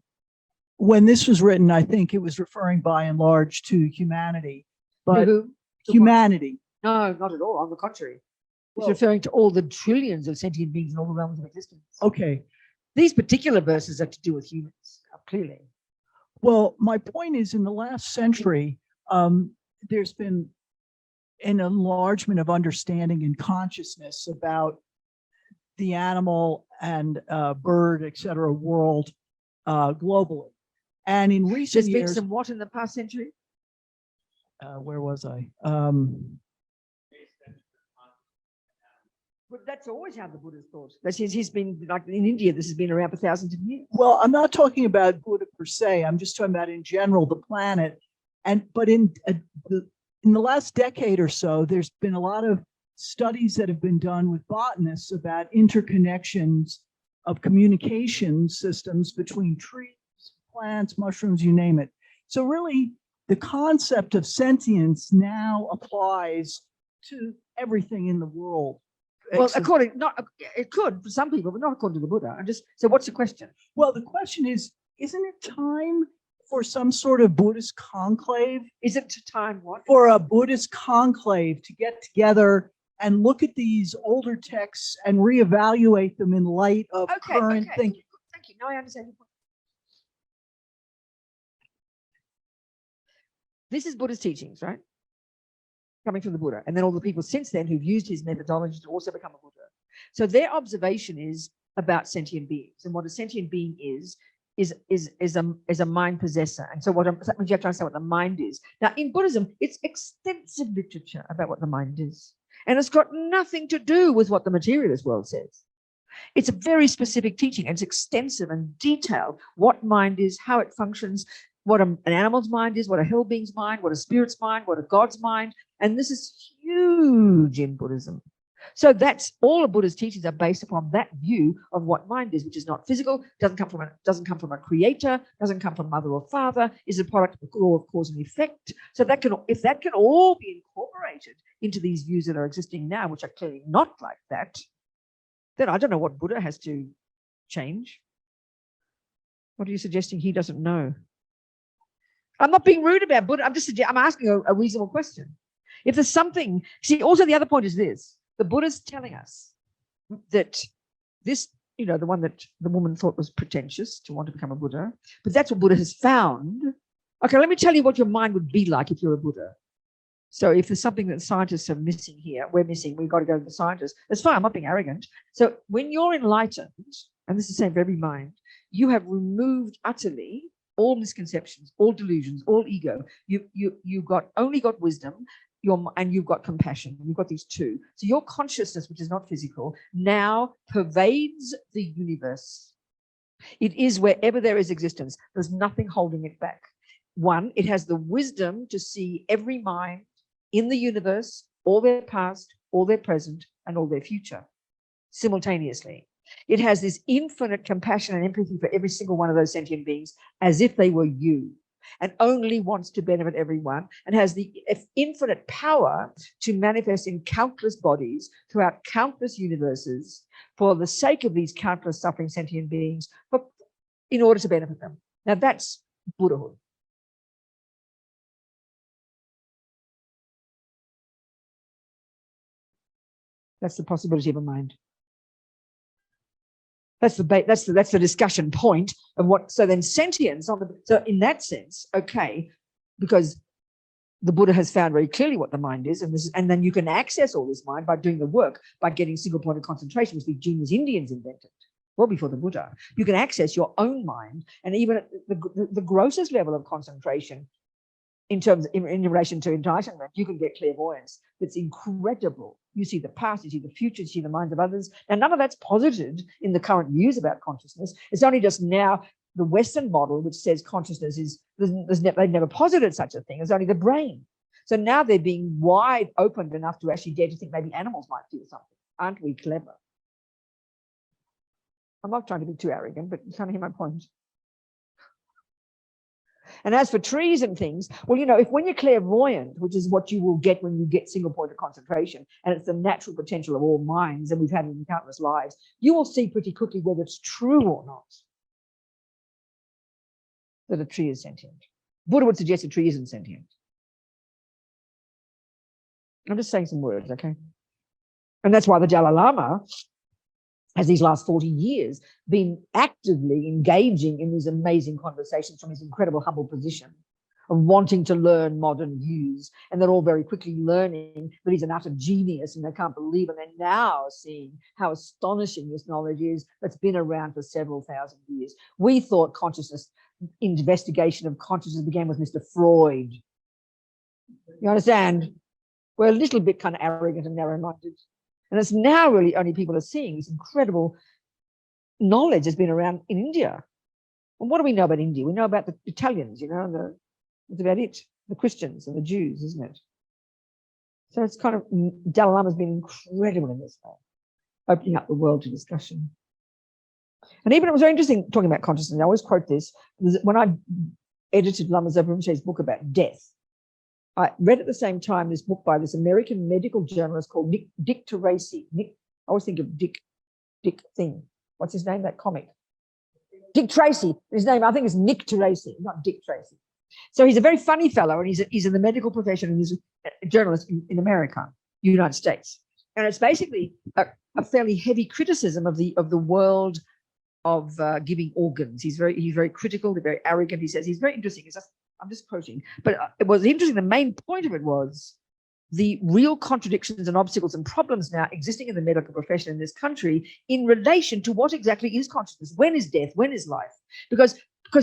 Speaker 4: When this was written, I think it was referring by and large to humanity. But
Speaker 1: Who?
Speaker 4: humanity.
Speaker 1: No, not at all. On the contrary. It's
Speaker 4: Well,
Speaker 1: referring to all the trillions of sentient beings in all the realms of existence.
Speaker 4: okay.
Speaker 1: These particular verses are to do with humans, clearly.
Speaker 4: Well, my point is, in the last century, there's been an enlargement of understanding and consciousness about the animal and bird, et cetera, world globally. And in recent
Speaker 1: There's been
Speaker 4: years,
Speaker 1: some what in the past century?
Speaker 4: where was I?
Speaker 1: But that's always how the Buddha's thought. That's he's been, like in India, this has been around for thousands of years.
Speaker 4: Well, I'm not talking about Buddha per se. I'm just talking about in general the planet. But in the last decade or so, there's been a lot of studies that have been done with botanists about interconnections of communication systems between trees, plants, mushrooms, you name it. So really, the concept of sentience now applies to everything in the world.
Speaker 1: Well, it could for some people, but not according to the Buddha. So what's the question?
Speaker 4: Well, the question is, isn't it time for some sort of Buddhist conclave?
Speaker 1: Is it time what?
Speaker 4: For a Buddhist conclave to get together and look at these older texts and reevaluate them in light of current thinking.
Speaker 1: Thank you. Now I understand your point. This is Buddha's teachings, right? Coming from the Buddha. And then all the people since then who've used his methodology to also become a Buddha. So their observation is about sentient beings. And what a sentient being is a mind possessor. And so that means you have to understand what the mind is. Now, in Buddhism, it's extensive literature about what the mind is. And it's got nothing to do with what the materialist world says. It's a very specific teaching, and it's extensive and detailed what mind is, how it functions, what an animal's mind is, what a hell being's mind, what a spirit's mind, what a god's mind. And this is huge in Buddhism. So that's all of Buddha's teachings are based upon that view of what mind is, which is not physical, doesn't come from a creator, doesn't come from mother or father, is a product of the law of cause and effect. So if that can all be incorporated into these views that are existing now, which are clearly not like that, then I don't know what Buddha has to change. What are you suggesting he doesn't know? I'm not being rude about Buddha. I'm asking a reasonable question. If there's something, see, also the other point is this. The Buddha's telling us that this, the one that the woman thought was pretentious to want to become a Buddha, but that's what Buddha has found. Okay, let me tell you what your mind would be like if you're a Buddha. So if there's something that scientists are missing here, we've got to go to the scientists. That's fine, I'm not being arrogant. So when you're enlightened, and this is the same for every mind, you have removed utterly all misconceptions, all delusions, all ego. You've only got wisdom. And you've got compassion. You've got these two. So your consciousness, which is not physical, now pervades the universe. It is wherever there is existence. There's nothing holding it back. One, it has the wisdom to see every mind in the universe, all their past, all their present, and all their future simultaneously. It has this infinite compassion and empathy for every single one of those sentient beings as if they were you, and only wants to benefit everyone, and has the infinite power to manifest in countless bodies throughout countless universes for the sake of these countless suffering sentient beings, in order to benefit them. Now that's Buddhahood. That's the possibility of a mind. That's the discussion point of what. So then sentience so in that sense, okay, because the Buddha has found very clearly what the mind is, and then you can access all this mind by doing the work, by getting single point of concentration, which the genius Indians invented well before the Buddha. You can access your own mind, and even at the grossest level of concentration, in relation to enlightenment, you can get clairvoyance that's incredible. You see the past, you see the future, you see the minds of others. Now, none of that's posited in the current views about consciousness. It's only just now the Western model, which says consciousness is, they've never posited such a thing. It's only the brain. So now they're being wide opened enough to actually dare to think maybe animals might feel something. Aren't we clever? I'm not trying to be too arrogant, but you kind of hear my point. And as for trees and things, well, you know, if when you're clairvoyant, which is what you will get when you get single point of concentration, and it's the natural potential of all minds, and we've had it in countless lives, you will see pretty quickly whether it's true or not that a tree is sentient. Buddha would suggest a tree isn't sentient. I'm just saying some words, okay? And that's why the Dalai Lama has these last 40 years been actively engaging in these amazing conversations from his incredible humble position of wanting to learn modern views. And they're all very quickly learning that he's an utter genius and they can't believe it. And they're now seeing how astonishing this knowledge is that's been around for several thousand years. We thought consciousness, investigation of consciousness began with Mr. Freud. You understand? We're a little bit kind of arrogant and narrow-minded. And it's now really only people are seeing this incredible knowledge has been around in India. And what do we know about India? We know about the Italians, you know, that's about it. The Christians and the Jews, isn't it? So it's kind of, Dalai Lama has been incredible in this way, opening up the world to discussion. And even it was very interesting talking about consciousness. I always quote this. When I edited Lama Zopa Rinpoche's book about death, I read at the same time this book by this American medical journalist called Dick Tracy. I always think of Dick thing. What's his name? That comic. Dick Tracy. His name, I think, is Nick Tracy, not Dick Tracy. So he's a very funny fellow, and he's in the medical profession, and he's a journalist in America, United States. And it's basically a fairly heavy criticism of the world of giving organs. He's very critical, very arrogant. He says he's very interesting. I'm just quoting, but it was interesting. The main point of it was the real contradictions and obstacles and problems now existing in the medical profession in this country in relation to what exactly is consciousness. When is death? When is life? Because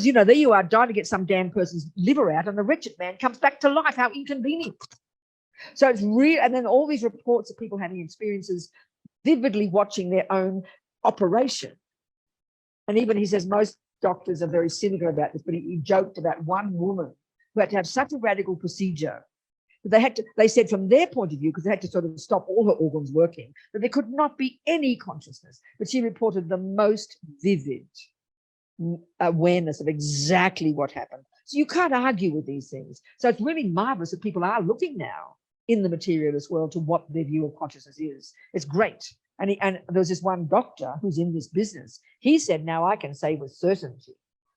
Speaker 1: you know, there you are dying to get some damn person's liver out, and the wretched man comes back to life. How inconvenient. So it's real. And then all these reports of people having experiences, vividly watching their own operation. And even he says most doctors are very cynical about this, but he joked about one woman who had to have such a radical procedure that they said from their point of view, because they had to sort of stop all her organs working, that there could not be any consciousness. But she reported the most vivid awareness of exactly what happened. So you can't argue with these things. So it's really marvelous that people are looking now in the materialist world to what their view of consciousness is. It's great. And there was this one doctor who's in this business. He said, now I can say with certainty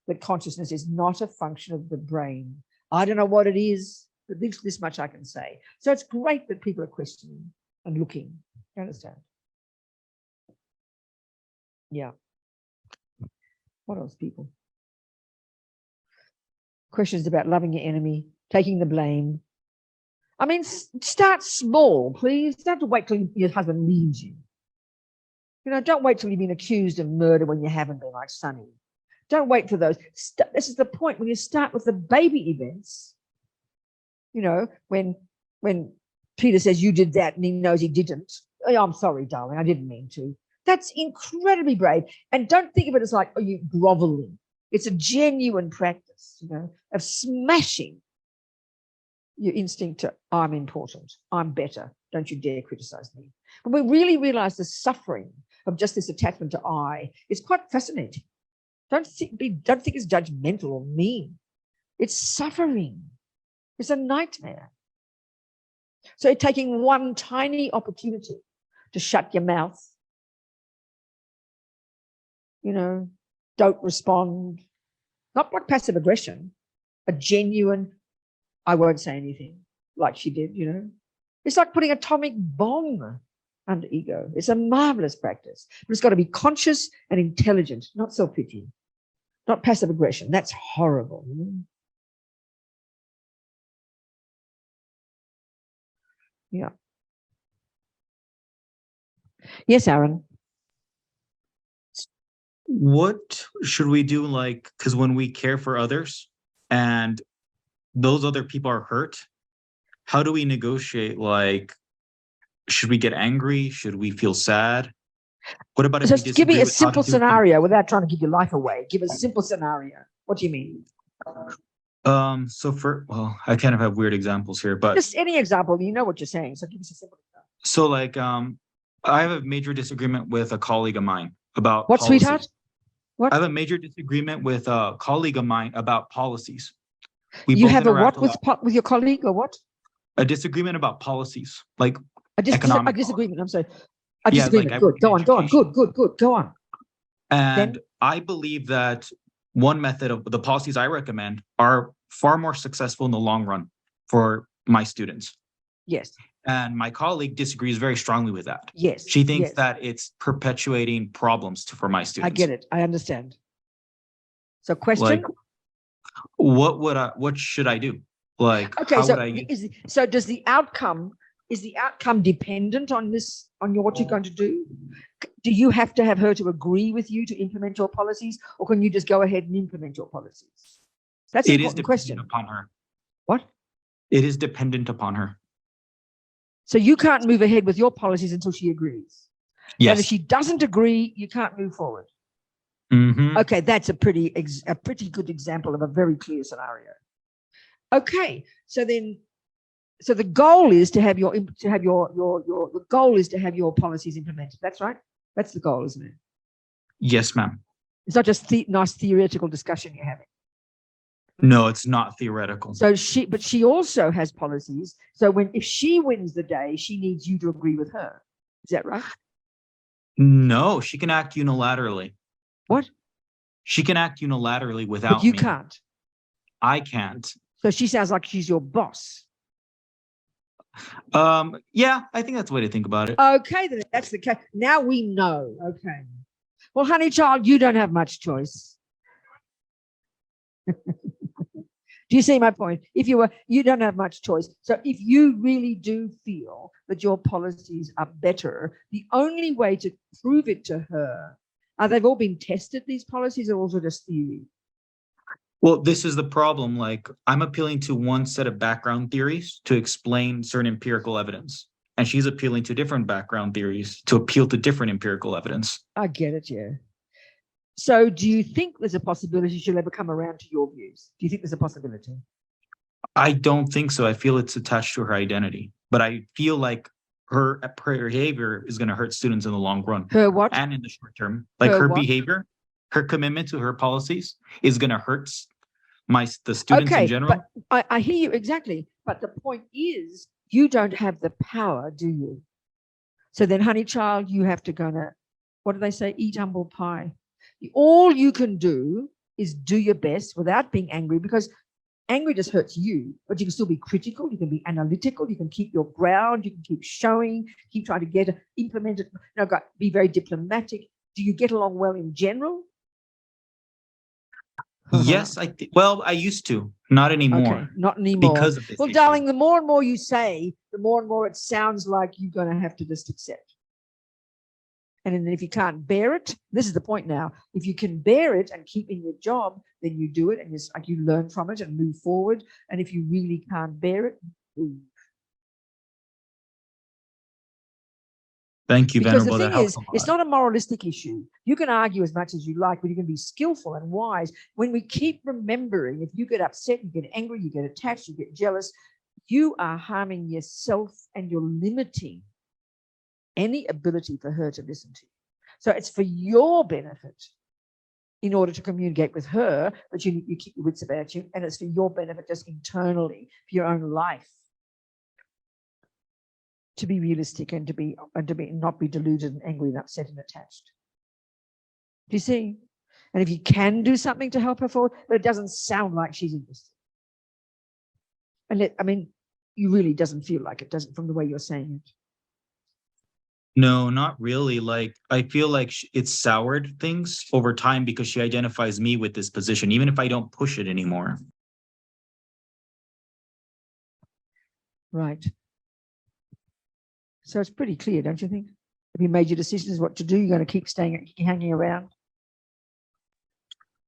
Speaker 1: that consciousness is not a function of the brain. I don't know what it is, but this much I can say. So it's great that people are questioning and looking. You understand? Yeah. What else, people? Questions about loving your enemy, taking the blame. I mean, start small, please. Don't have to wait till your husband leaves you. You know, don't wait till you've been accused of murder when you haven't been, like Sonny. Don't wait for those. This is the point. When you start with the baby events, you know, when Peter says you did that and he knows he didn't. Oh, I'm sorry, darling, I didn't mean to. That's incredibly brave. And don't think of it as like, oh, you groveling. It's a genuine practice, you know, of smashing your instinct to, I'm important, I'm better, don't you dare criticize me. When we really realize the suffering of just this attachment to I, it's quite fascinating. Don't think it's judgmental or mean. It's suffering. It's a nightmare. So taking one tiny opportunity to shut your mouth, you know, don't respond, not like passive aggression, a genuine, I won't say anything, like she did, you know. It's like putting atomic bomb under ego. It's a marvelous practice, but it's got to be conscious and intelligent, not self-pity, not passive aggression. That's horrible. You know? Yeah. Yes, Aaron.
Speaker 3: What should we do? Like, because when we care for others and those other people are hurt, how do we negotiate? Like, should we get angry? Should we feel sad? What about if we
Speaker 1: So give me
Speaker 3: disagree
Speaker 1: a
Speaker 3: with how to
Speaker 1: simple
Speaker 3: do things?
Speaker 1: scenario without trying to give your life away. Give a simple scenario. What do you mean?
Speaker 3: Well, I kind of have weird examples here, but
Speaker 1: Just any example. You know what you're saying. So give us a simple example.
Speaker 3: so like I have a major disagreement with a colleague of mine about
Speaker 1: What,
Speaker 3: policies.
Speaker 1: sweetheart? What?
Speaker 3: I have a major disagreement with a colleague of mine about policies. We
Speaker 1: You
Speaker 3: both
Speaker 1: have a what
Speaker 3: interact lot.
Speaker 1: with your colleague or what?
Speaker 3: A disagreement about policies, like
Speaker 1: A
Speaker 3: economic
Speaker 1: disagreement. I'm sorry. A
Speaker 3: Yeah, like
Speaker 1: disagreement.
Speaker 3: I
Speaker 1: Good.
Speaker 3: work in
Speaker 1: Go on. Go on.
Speaker 3: education.
Speaker 1: Good. Go on.
Speaker 3: And
Speaker 1: Then?
Speaker 3: I believe that one method of the policies I recommend are far more successful in the long run for my students.
Speaker 1: Yes.
Speaker 3: And my colleague disagrees very strongly with that.
Speaker 1: Yes.
Speaker 3: She thinks
Speaker 1: yes.
Speaker 3: that it's perpetuating problems for my students.
Speaker 1: I get it. I understand. So question.
Speaker 3: Like, what should I do? Like,
Speaker 1: Okay.
Speaker 3: how
Speaker 1: So
Speaker 3: would I?
Speaker 1: does the outcome dependent on this, on what you're going to do? Do you have to have her to agree with you to implement your policies, or can you just go ahead and implement your policies? That's an
Speaker 3: It is
Speaker 1: important
Speaker 3: dependent
Speaker 1: question.
Speaker 3: upon her.
Speaker 1: What?
Speaker 3: It is dependent upon her.
Speaker 1: So you can't move ahead with your policies until she agrees. And if
Speaker 3: Yes.
Speaker 1: she doesn't agree, you can't move forward.
Speaker 3: Mhm.
Speaker 1: Okay, that's a pretty good example of a very clear scenario. Okay, so the goal is to have your policies implemented. That's right. That's the goal, isn't it?
Speaker 3: Yes, ma'am.
Speaker 1: It's not just nice theoretical discussion you're having.
Speaker 3: No, it's not theoretical.
Speaker 1: So she also has policies. So if she wins the day, she needs you to agree with her. Is that right?
Speaker 3: No, she can act unilaterally.
Speaker 1: What?
Speaker 3: She can act unilaterally without
Speaker 1: But you
Speaker 3: me.
Speaker 1: can't.
Speaker 3: I can't.
Speaker 1: So she sounds like she's your boss.
Speaker 3: Yeah, I think that's the way to think about it.
Speaker 1: Okay, then that's the case. Now we know. Okay. Well, honey child, you don't have much choice. Do you see my point? You don't have much choice. So if you really do feel that your policies are better, the only way to prove it to her, they've all been tested, these policies, are also just theory.
Speaker 3: Well, this is the problem. Like, I'm appealing to one set of background theories to explain certain empirical evidence, and she's appealing to different background theories to appeal to different empirical evidence.
Speaker 1: I get it, yeah. So do you think there's a possibility she'll ever come around to your views? Do you think there's a possibility?
Speaker 3: I don't think so. I feel it's attached to her identity, but I feel like her behavior is going to hurt students in the long run.
Speaker 1: Her what?
Speaker 3: And in the short term. Like her behavior, her commitment to her policies is going to hurt the students in general.
Speaker 1: But I hear you exactly. But the point is, you don't have the power, do you? So then, honey child, you have to what do they say? Eat humble pie. All you can do is do your best without being angry, because anger just hurts you, but you can still be critical, you can be analytical, you can keep your ground, you can keep showing, keep trying to implement it, be very diplomatic. Do you get along well in general?
Speaker 3: Yes, I used to, not anymore.
Speaker 1: Okay, not anymore.
Speaker 3: Because of this issue.
Speaker 1: Darling, the more and more you say, the more and more it sounds like you're going to have to just accept. And then if you can't bear it, this is the point now. If you can bear it and keep in your job, then you do it, and you learn from it and move forward. And if you really can't bear it, move.
Speaker 3: Thank you,
Speaker 1: because
Speaker 3: Venerable.
Speaker 1: the thing is, it's not a moralistic issue. You can argue as much as you like, but you can be skillful and wise. When we keep remembering, if you get upset, you get angry, you get attached, you get jealous, you are harming yourself and you're limiting any ability for her to listen to you. So it's for your benefit, in order to communicate with her, that you keep your wits about you, and it's for your benefit just internally, for your own life, to be realistic and to be not be deluded and angry and upset and attached. Do you see? And if you can do something to help her forward, but it doesn't sound like she's interested. And you really doesn't feel like it, doesn't, from the way you're saying it.
Speaker 3: No, not really. Like, I feel like it's soured things over time because she identifies me with this position, even if I don't push it anymore.
Speaker 1: Right. So it's pretty clear, don't you think? Have you made your decisions what to do? You're going to keep hanging around?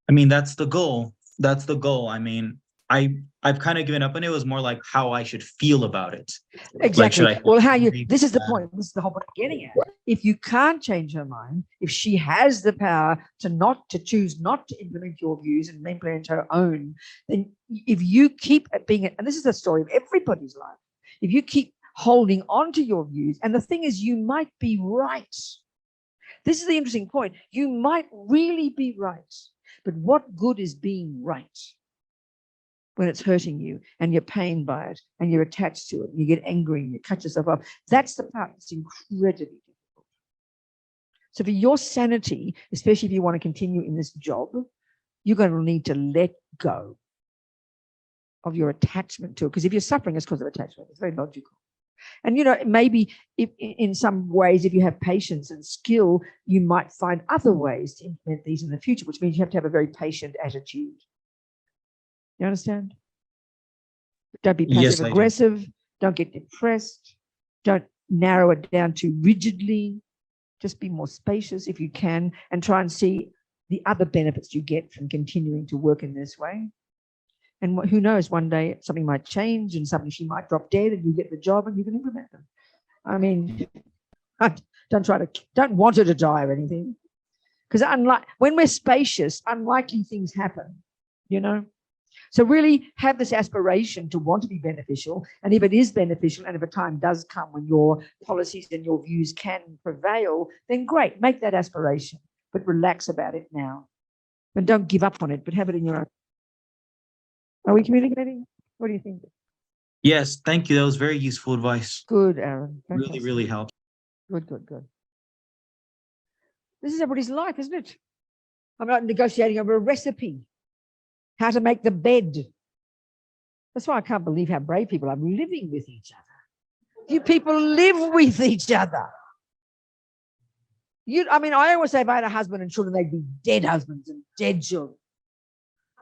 Speaker 3: I mean, that's the goal. That's the goal. I mean, I've kind of given up, and it was more like how I should feel about it.
Speaker 1: Exactly.
Speaker 3: Like,
Speaker 1: Well, this is the point. This is the whole point I'm getting at. If you can't change her mind, if she has the power to choose not to implement your views and implement her own, then if you keep being, and this is the story of everybody's life, if you keep holding on to your views, and the thing is, you might be right. This is the interesting point. You might really be right, but what good is being right when it's hurting you and you're pained by it and you're attached to it and you get angry and you cut yourself off? That's the part that's incredibly difficult. So for your sanity, especially if you want to continue in this job, you're going to need to let go of your attachment to it. Because if you're suffering, it's because of attachment. It's very logical. And, maybe if, in some ways, if you have patience and skill, you might find other ways to implement these in the future, which means you have to have a very patient attitude. You understand? Don't be passive aggressive. Don't get depressed. Don't narrow it down too rigidly. Just be more spacious if you can, and try and see the other benefits you get from continuing to work in this way. And who knows, one day something might change and suddenly she might drop dead and you get the job and you can implement them. I mean, don't want her to die or anything. Because when we're spacious, unlikely things happen, So really have this aspiration to want to be beneficial. And if it is beneficial, and if a time does come when your policies and your views can prevail, then great, make that aspiration, but relax about it now. And don't give up on it, but have it in your own. Are we communicating? What do you think?
Speaker 3: Yes, thank you. That was very useful advice.
Speaker 1: Good, Aaron. Fantastic.
Speaker 3: Really, really helped.
Speaker 1: Good. This is everybody's life, isn't it? I'm not negotiating over a recipe. How to make the bed. That's why I can't believe how brave people are living with each other. You people live with each other. I always say if I had a husband and children, they'd be dead husbands and dead children.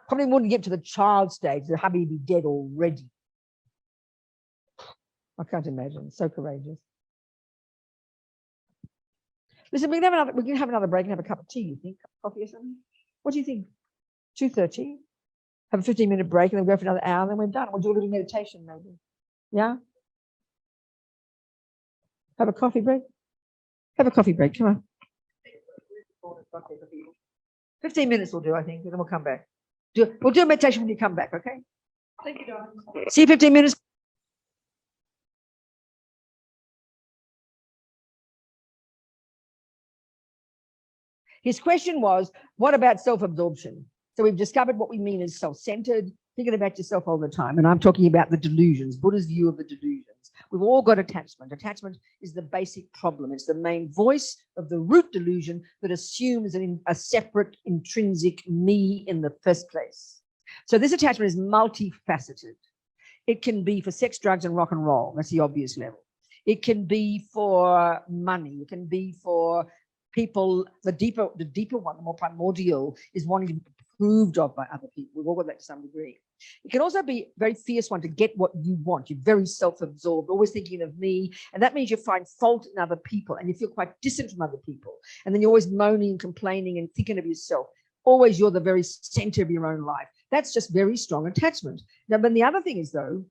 Speaker 1: Probably wouldn't get to the child stage. The hubby would be dead already. I can't imagine. So courageous. Listen, we can have another break and have a cup of tea, you think? Coffee or something? What do you think? 2:30? Have a 15-minute break and then go for another hour and then we're done. We'll do a little meditation maybe. Yeah? Have a coffee break? Have a coffee break. Come on. 15 minutes will do, I think, and then we'll come back. We'll do a meditation when you come back, okay? Thank you, darling. See you 15 minutes. His question was, what about self-absorption? So we've discovered what we mean is self-centered, thinking about yourself all the time. And I'm talking about the delusions, Buddha's view of the delusions. We've all got attachment. Attachment is the basic problem. It's the main voice of the root delusion that assumes a separate intrinsic me in the first place. So this attachment is multifaceted. It can be for sex, drugs, and rock and roll. That's the obvious level. It can be for money. It can be for people. The deeper one, the more primordial, is wanting to be approved of by other people. We've all got that to some degree. It can also be a very fierce one to get what you want. You're very self-absorbed, always thinking of me. And that means you find fault in other people and you feel quite distant from other people. And then you're always moaning and complaining and thinking of yourself. Always you're the very center of your own life. That's just very strong attachment. Now, but the other thing is, though,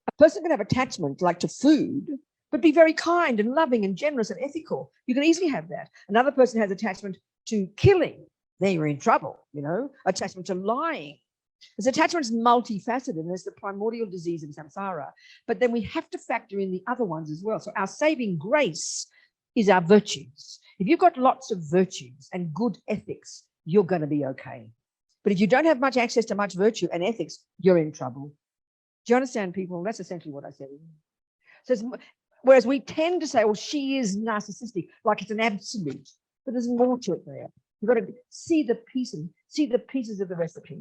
Speaker 1: a person can have attachment like to food, but be very kind and loving and generous and ethical. You can easily have that. Another person has attachment to killing. Then you're in trouble, attachment to lying. This attachment is multifaceted, and there's the primordial disease of samsara. But then we have to factor in the other ones as well. So our saving grace is our virtues. If you've got lots of virtues and good ethics, you're going to be okay. But if you don't have much access to much virtue and ethics, you're in trouble. Do you understand, people? That's essentially what I said. So whereas we tend to say, well, she is narcissistic, like it's an absolute, but there's more to it there. You've got to see the pieces of the recipe.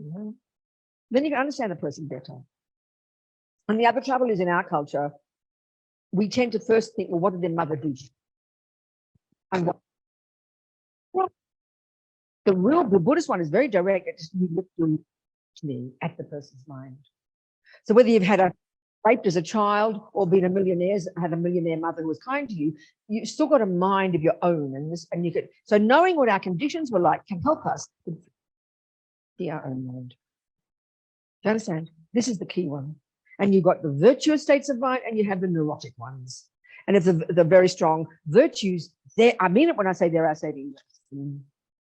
Speaker 1: Then you can understand the person better. And the other trouble is in our culture, we tend to first think, well, what did their mother do? And the Buddhist one is very direct. It just you look at the person's mind. So whether you've had a raped as a child or been a millionaire, had a millionaire mother who was kind to you, you still got a mind of your own. And you could, so knowing what our conditions were like can help us to be our own mind. Do you understand? This is the key one. And you've got the virtuous states of mind and you have the neurotic ones. And if the very strong virtues, I mean it when I say they're our saving grace.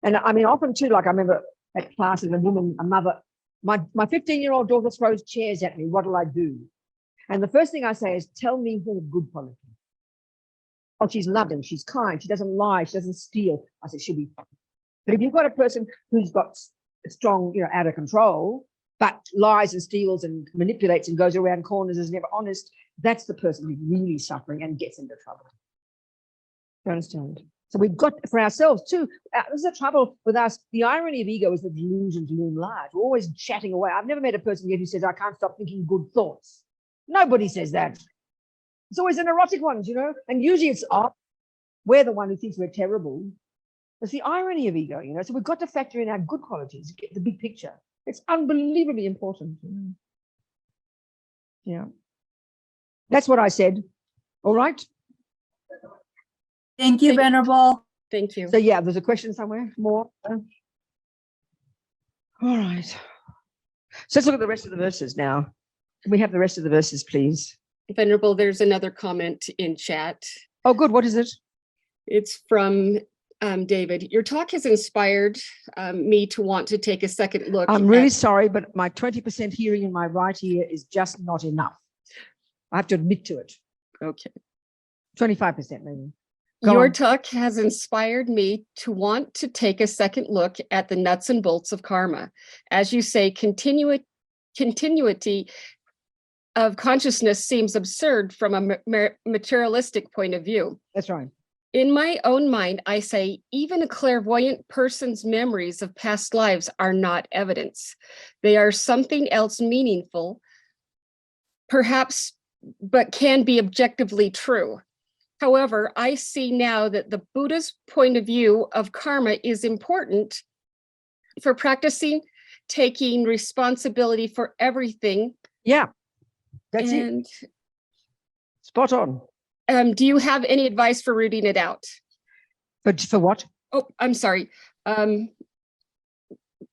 Speaker 1: And I mean, often too, like I remember at classes, a woman, a mother, my 15-year-old daughter throws chairs at me. What will I do? And the first thing I say is, tell me her good quality. Oh, she's loving, she's kind, she doesn't lie, she doesn't steal. I said, she'll be fine. But if you've got a person who's got strong, out of control, but lies and steals and manipulates and goes around corners, is never honest, that's the person who's really suffering and gets into trouble. You understand? So we've got, for ourselves too, this is the trouble with us. The irony of ego is that delusions loom large. We're always chatting away. I've never met a person yet who says, I can't stop thinking good thoughts. Nobody says that. It's always the neurotic ones, and usually it's we're the one who thinks we're terrible. It's the irony of ego, so we've got to factor in our good qualities, get the big picture. It's unbelievably important. Yeah. That's what I said. All right.
Speaker 5: Thank you, Venerable.
Speaker 2: Thank you.
Speaker 1: So yeah, there's a question somewhere more. All right. So let's look at the rest of the verses now. Can we have the rest of the verses, please?
Speaker 2: Venerable, there's another comment in chat.
Speaker 1: Oh, good. What is it?
Speaker 2: It's from David. Your talk has inspired me to want to take a second look.
Speaker 1: I'm really sorry, but my 20% hearing in my right ear is just not enough. I have to admit to it.
Speaker 2: Okay.
Speaker 1: 25% maybe.
Speaker 2: Your talk has inspired me to want to take a second look at the nuts and bolts of karma. As you say, continuity of consciousness seems absurd from a materialistic point of view.
Speaker 1: That's right.
Speaker 2: In my own mind, I say, even a clairvoyant person's memories of past lives are not evidence. They are something else meaningful, perhaps, but can be objectively true. However, I see now that the Buddha's point of view of karma is important for practicing taking responsibility for everything.
Speaker 1: Yeah, that's it. Spot on.
Speaker 2: Do you have any advice for rooting it out?
Speaker 1: But for what?
Speaker 2: Oh, I'm sorry.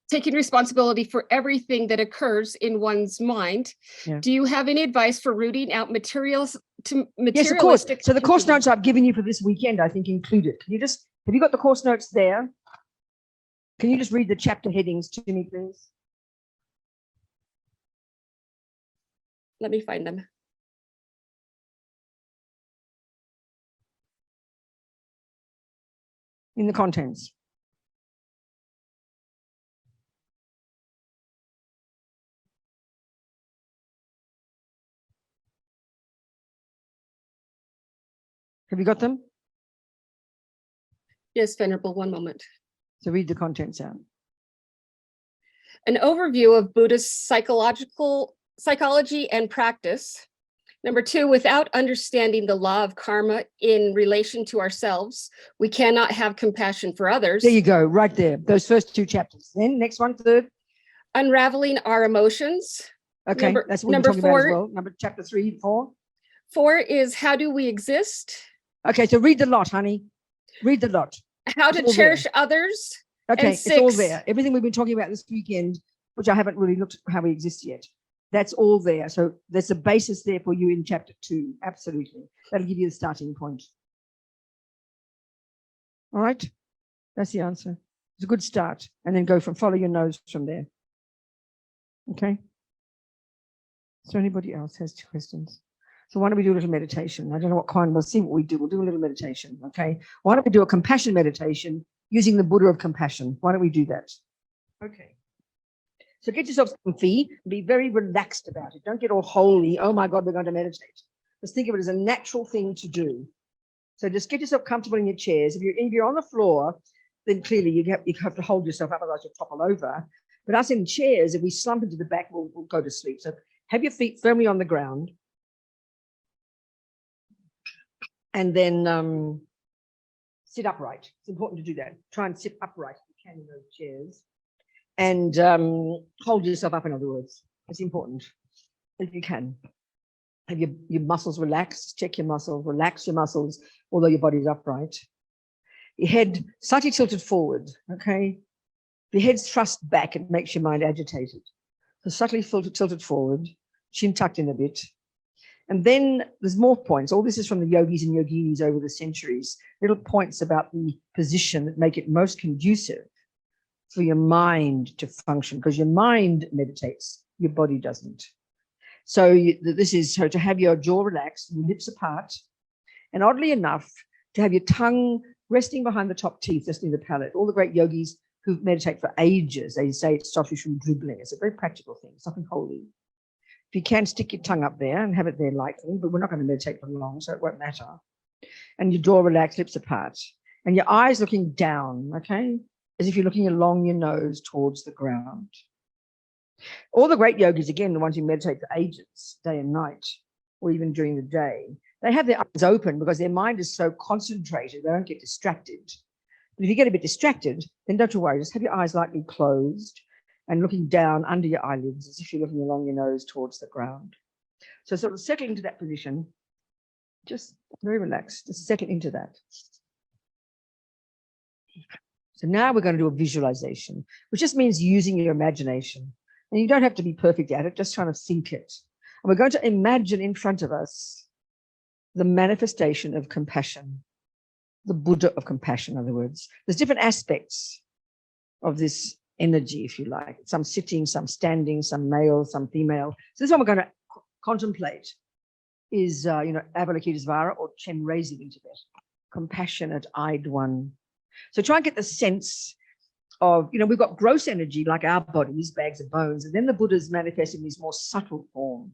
Speaker 2: Taking responsibility for everything that occurs in one's mind. Yeah. Do you have any advice for rooting out materialistic?
Speaker 1: Yes, of course. So the course notes I've given you for this weekend, I think, include it. Can you just, have you got the course notes there? Can you just read the chapter headings to me, please?
Speaker 2: Let me find them.
Speaker 1: In the contents. Have you got them?
Speaker 2: Yes, Venerable, one moment.
Speaker 1: So read the contents out.
Speaker 2: An overview of Buddhist psychology and practice. Number 2, without understanding the law of karma in relation to ourselves, we cannot have compassion for others.
Speaker 1: There you go, right there. Those first 2 chapters. Then next one, 3rd.
Speaker 2: Unraveling our emotions.
Speaker 1: Okay, that's what we're talking about as well. Number chapter 3, 4.
Speaker 2: 4 is how do we exist?
Speaker 1: Okay, so read the lot, honey. Read the lot.
Speaker 2: How to cherish others.
Speaker 1: Okay, it's all there. Everything we've been talking about this weekend, which I haven't really looked at how we exist yet. That's all there. So there's a basis there for you in chapter 2. Absolutely. That'll give you the starting point. All right. That's the answer. It's a good start. And then follow your nose from there. Okay. So anybody else has 2 questions? So why don't we do a little meditation? I don't know what kind, we'll see what we do. We'll do a little meditation, okay? Why don't we do a compassion meditation using the Buddha of compassion? Why don't we do that? Okay. So get yourself comfy, be very relaxed about it. Don't get all holy. Oh my God, we're going to meditate. Just think of it as a natural thing to do. So just get yourself comfortable in your chairs. If you're on the floor, then clearly you have to hold yourself up, otherwise you'll topple over. But us in chairs, if we slump into the back, we'll go to sleep. So have your feet firmly on the ground. And then sit upright. It's important to do that. Try and sit upright if you can in those chairs. And hold yourself up, in other words. It's important if you can. Have your muscles relaxed, check your muscles, relax your muscles, although your body's upright. Your head slightly tilted forward, okay? If your head's thrust back, it makes your mind agitated. So slightly tilted forward, chin tucked in a bit. And then there's more points. All this is from the yogis and yoginis over the centuries. Little points about the position that make it most conducive for your mind to function, because your mind meditates, your body doesn't. So this is so to have your jaw relaxed, your lips apart, and oddly enough, to have your tongue resting behind the top teeth, just near the palate. All the great yogis who meditate for ages, they say it stops you from dribbling. It's a very practical thing, it's nothing holy. If you can, stick your tongue up there and have it there lightly, but we're not going to meditate for long, so it won't matter. And your jaw relaxed, lips apart, and your eyes looking down, okay? As if you're looking along your nose towards the ground. All the great yogis, again, the ones who meditate for ages, day and night, or even during the day, they have their eyes open because their mind is so concentrated, they don't get distracted. But if you get a bit distracted, then don't you worry, just have your eyes lightly closed and looking down under your eyelids as if you're looking along your nose towards the ground. So sort of settle into that position, just very relaxed, just settle into that. So now we're going to do a visualization, which just means using your imagination. And you don't have to be perfect at it, just trying to think it. And we're going to imagine in front of us the manifestation of compassion, the Buddha of compassion, in other words. There's different aspects of this energy, if you like. Some sitting, some standing, some male, some female. So this one we're going to contemplate is, Avalokitesvara, or Chenrezig in Tibet, compassionate eyed one. So try and get the sense of, we've got gross energy like our bodies, bags of bones, and then the Buddha's manifest in this more subtle form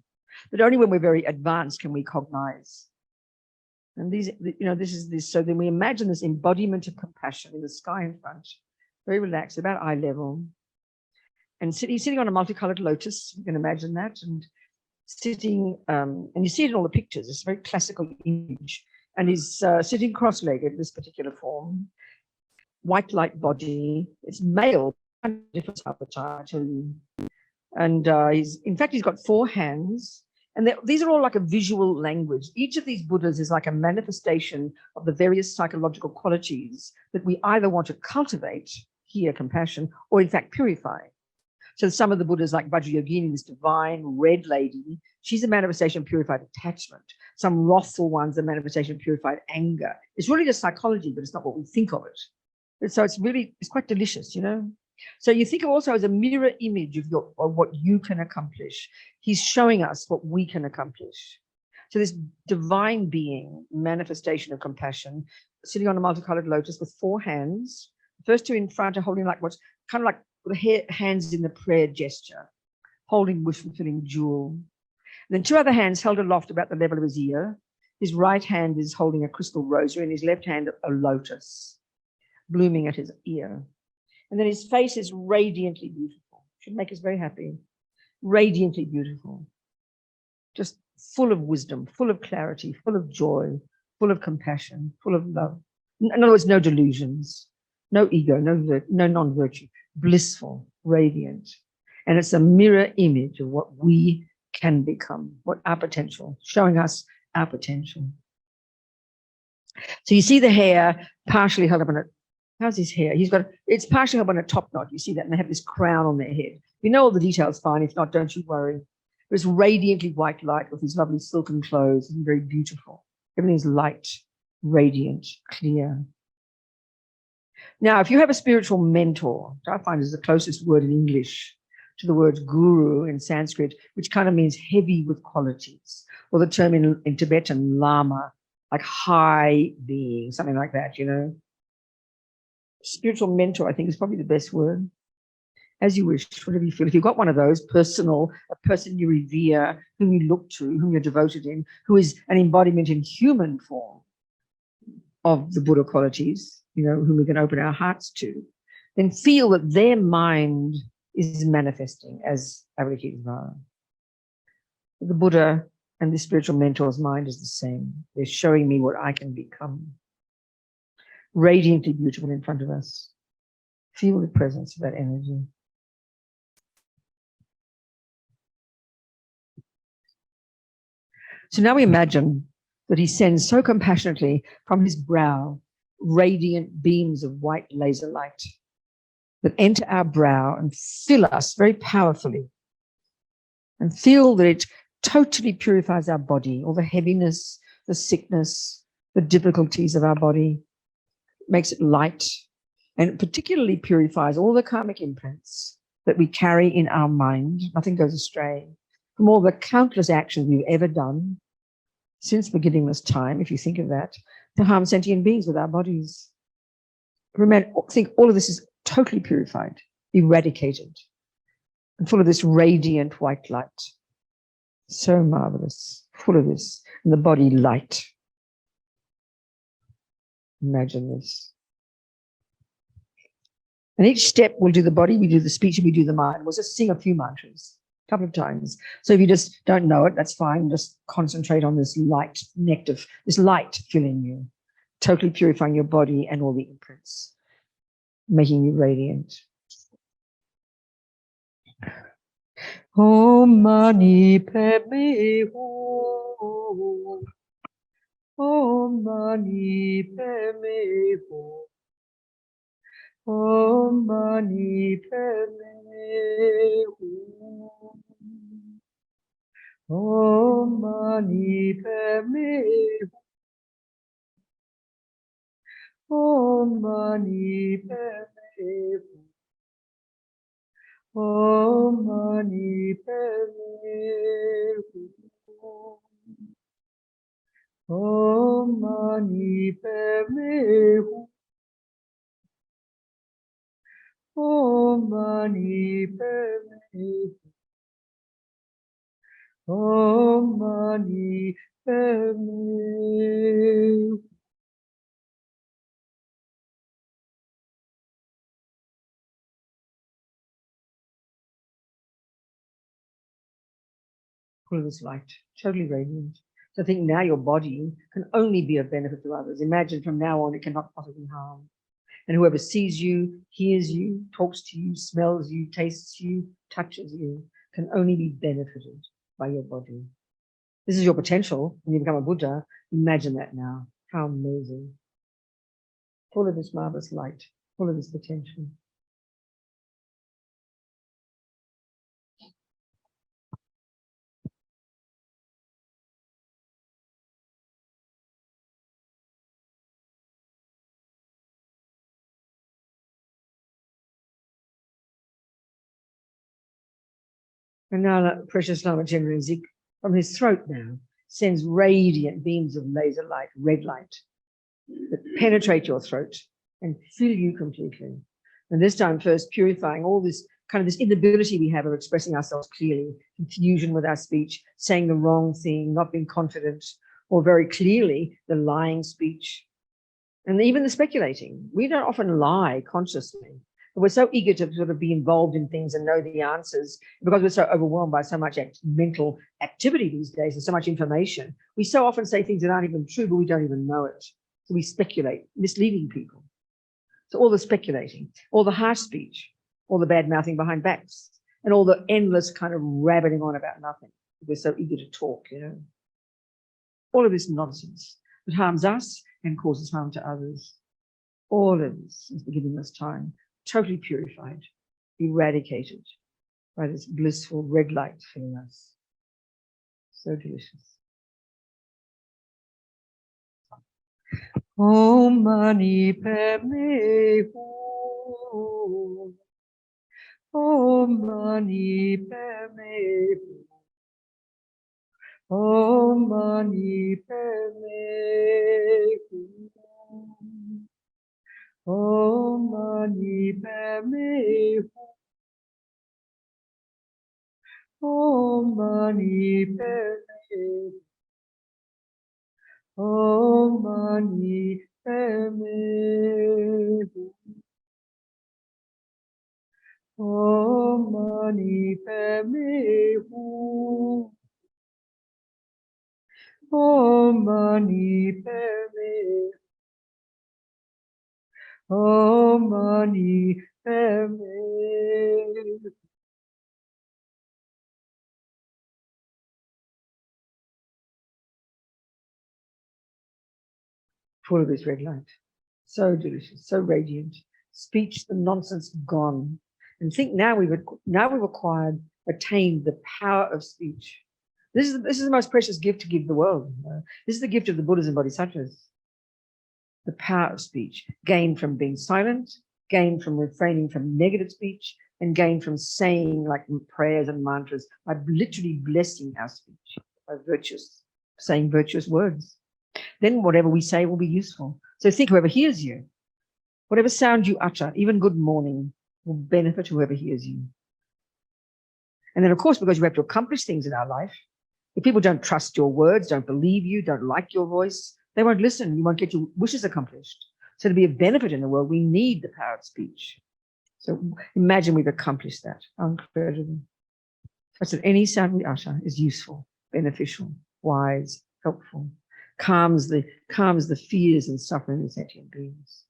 Speaker 1: that only when we're very advanced can we cognize. And these, this is this. So then we imagine this embodiment of compassion in the sky in front, very relaxed, about eye level. And he's sitting on a multicolored lotus, you can imagine that, and sitting, and you see it in all the pictures, it's a very classical image. And he's sitting cross-legged, this particular form, white light body, it's male, different avatar, I tell you. And he's got 4 hands. And these are all like a visual language. Each of these Buddhas is like a manifestation of the various psychological qualities that we either want to cultivate, here, compassion, or in fact purify. So some of the Buddhas, like Vajrayogini, this divine red lady, she's a manifestation of purified attachment. Some wrathful ones, a manifestation of purified anger. It's really just psychology, but it's not what we think of it. So it's quite delicious, So you think of also as a mirror image of what you can accomplish. He's showing us what we can accomplish. So this divine being, manifestation of compassion, sitting on a multicolored lotus with 4 hands. The first 2 in front are holding like what's kind of like the hands in the prayer gesture, holding wish-fulfilling jewel. And then 2 other hands held aloft about the level of his ear. His right hand is holding a crystal rosary, and his left hand a lotus, blooming at his ear. And then his face is radiantly beautiful. Should make us very happy. Radiantly beautiful. Just full of wisdom, full of clarity, full of joy, full of compassion, full of love. In other words, no delusions, no ego, no non-virtue. Blissful, radiant. And it's a mirror image of what we can become, what our potential, showing us our potential. So you see the hair partially held up on it. How's his hair? It's partially up on a top knot. You see that? And they have this crown on their head. If you know all the details, fine. If not, don't you worry. It's radiantly white light with his lovely silken clothes and very beautiful. Everything's light, radiant, clear. Now, if you have a spiritual mentor, which I find is the closest word in English to the word guru in Sanskrit, which kind of means heavy with qualities, or the term in Tibetan, Lama, like high being, something like that, Spiritual mentor, I think, is probably the best word. As you wish, whatever you feel. If you've got one of those, personal, a person you revere, whom you look to, whom you're devoted in, who is an embodiment in human form of the Buddha qualities, whom we can open our hearts to, then feel that their mind is manifesting as Avalokitesvara. The Buddha and the spiritual mentor's mind is the same. They're showing me what I can become. Radiantly beautiful in front of us. Feel the presence of that energy. So now we imagine that he sends so compassionately from his brow radiant beams of white laser light that enter our brow and fill us very powerfully, and feel that it totally purifies our body, all the heaviness, the sickness, the difficulties of our body, makes it light, and it particularly purifies all the karmic imprints that we carry in our mind. Nothing goes astray from all the countless actions we've ever done since beginningless time, if you think of that, to harm sentient beings with our bodies. Remember, think all of this is totally purified, eradicated, and full of this radiant white light. So marvelous, full of this, and the body light. Imagine this. And each step we'll do the body, we do the speech, and we do the mind. We'll just sing a few mantras, a couple of times. So if you just don't know it, that's fine. Just concentrate on this light, nectar, this light filling you, totally purifying your body and all the imprints, making you radiant. Om Mani Padme Hum. Om Mani Padme Hum. Om Mani Padme Hum. Om Mani Padme Hum. Om Mani Padme Hum. Om Mani Padme Hum. Om Mani Padme Hum. Om Mani Padme Hum. Om Mani Padme Hum. Full of this light, totally radiant. So I think now your body can only be of benefit to others. Imagine from now on it cannot possibly harm. And whoever sees you, hears you, talks to you, smells you, tastes you, touches you, can only be benefited by your body. This is your potential when you become a Buddha. Imagine that now. How amazing. Full of this marvelous light, full of this potential. And now that precious Lama Chenrezig, from his throat now, sends radiant beams of laser light, red light, that penetrate your throat and fill you completely. And this time first purifying all this kind of this inability we have of expressing ourselves clearly, confusion with our speech, saying the wrong thing, not being confident, or very clearly the lying speech. And even the speculating. We don't often lie consciously. But we're so eager to sort of be involved in things and know the answers because we're so overwhelmed by so much mental activity these days and so much information. We so often say things that aren't even true, but we don't even know it. So we speculate, misleading people. So all the speculating, all the harsh speech, all the bad mouthing behind backs, and all the endless kind of rabbiting on about nothing. We're so eager to talk, you know. All of this nonsense that harms us and causes harm to others. All of this is beginningless time. Totally purified, eradicated by this blissful red light filling us. So delicious. Om Mani Padme Hum. Om Mani Padme Hum. Om Mani Padme Hum. Om Mani Padme Hum. Om Mani Padme Hum. Om Mani Padme Hum. Om Mani Padme Hum. Om Mani Padme Om Mani Padme full of this red light. So delicious, so radiant. Speech, the nonsense gone. And think now we've attained the power of speech. This is the most precious gift to give the world. This is the gift of the Buddhas and bodhisattvas. The power of speech, gained from being silent, gained from refraining from negative speech, and gained from saying like prayers and mantras, by literally blessing our speech, by saying virtuous words. Then whatever we say will be useful. So think, whoever hears you, whatever sound you utter, even good morning, will benefit whoever hears you. And then, of course, because you have to accomplish things in our life, if people don't trust your words, don't believe you, don't like your voice, they won't listen. You won't get your wishes accomplished. So to be a benefit in the world, we need the power of speech. So imagine we've accomplished that. Incredible. So that any sound we utter is useful, beneficial, wise, helpful, calms the fears and suffering of sentient beings.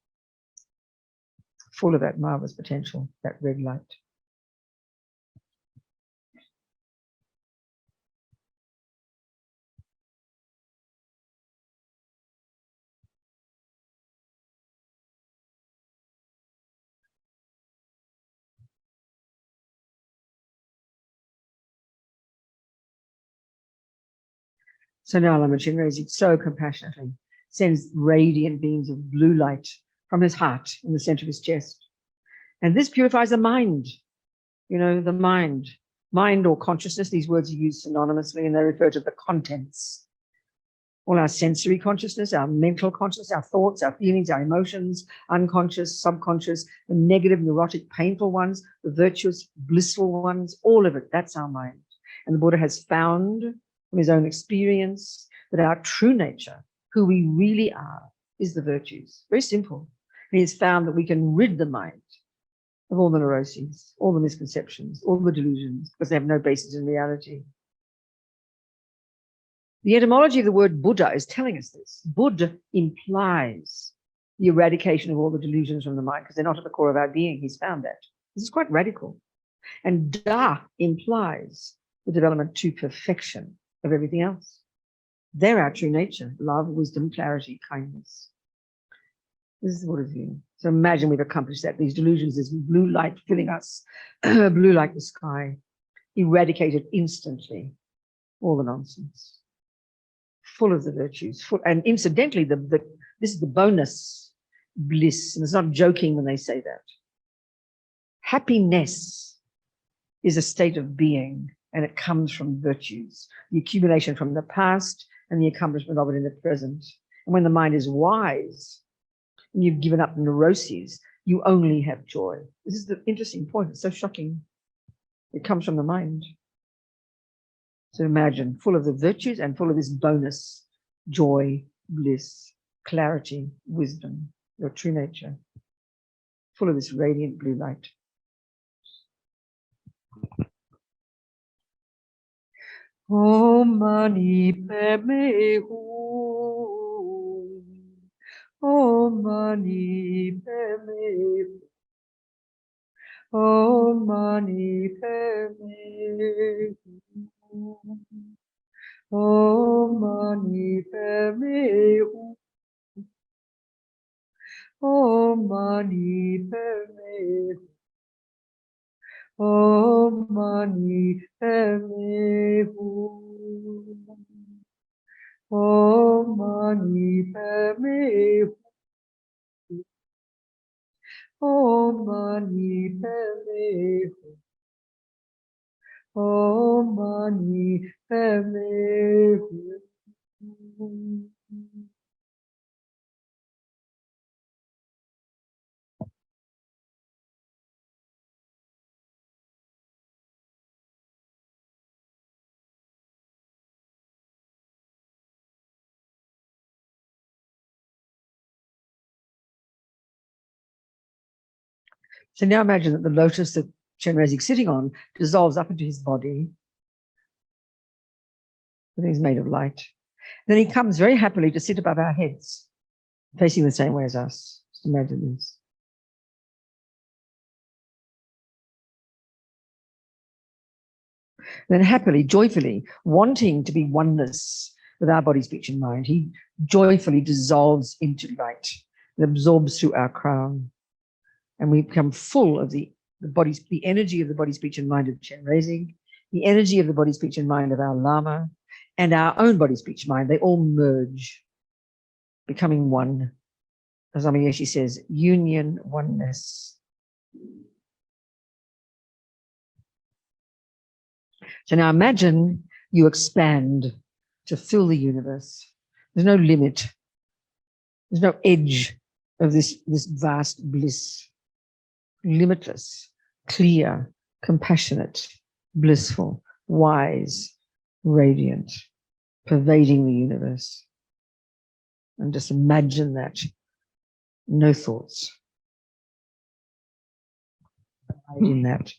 Speaker 1: Full of that marvelous potential, that red light. So now Lama Chenrezig so compassionately sends radiant beams of blue light from his heart in the center of his chest. And this purifies the mind, the mind or consciousness. These words are used synonymously and they refer to the contents. All our sensory consciousness, our mental consciousness, our thoughts, our feelings, our emotions, unconscious, subconscious, the negative, neurotic, painful ones, the virtuous, blissful ones, all of it, that's our mind. And the Buddha has found from his own experience that our true nature, who we really are, is the virtues. Very simple. And he has found that we can rid the mind of all the neuroses, all the misconceptions, all the delusions, because they have no basis in reality. The etymology of the word Buddha is telling us this. Buddha implies the eradication of all the delusions from the mind, because they're not at the core of our being. He's found that. This is quite radical. And Da implies the development to perfection of everything else. They're our true nature: love, wisdom, clarity, kindness. This is what it's view. So imagine we've accomplished that. These delusions, this blue light filling us, blue like the sky, eradicated instantly all the nonsense, full of the virtues. And incidentally, this is the bonus bliss, and it's not joking when they say that. Happiness is a state of being, and it comes from virtues, the accumulation from the past and the accomplishment of it in the present. And when the mind is wise, and you've given up neuroses, you only have joy. This is the interesting point. It's so shocking. It comes from the mind. So imagine, full of the virtues and full of this bonus, joy, bliss, clarity, wisdom, your true nature, full of this radiant blue light. Om Mani Padme Hum. Om Mani Padme Hum. Om Mani Padme Hum. Om Mani Padme Hum. Om Mani Padme Hum. Om Mani Padme Hum. Om Mani Padme Hum. Om Mani Padme Hum. Om Mani Padme Hum. So now imagine that the lotus that Chenrezig's sitting on dissolves up into his body. And he's made of light. Then he comes very happily to sit above our heads, facing the same way as us. Just imagine this. Then happily, joyfully, wanting to be oneness with our body, speech, and mind, he joyfully dissolves into light. It absorbs through our crown. And we become full of the energy of the body, speech, and mind of Chen Raising, the energy of the body, speech, and mind of our Lama, and our own body, speech, mind. They all merge, becoming one. As Amiyeshi says, union, oneness. So now imagine you expand to fill the universe. There's no limit. There's no edge of this vast bliss. Limitless, clear, compassionate, blissful, wise, radiant, pervading the universe. And just imagine that. No thoughts. In that.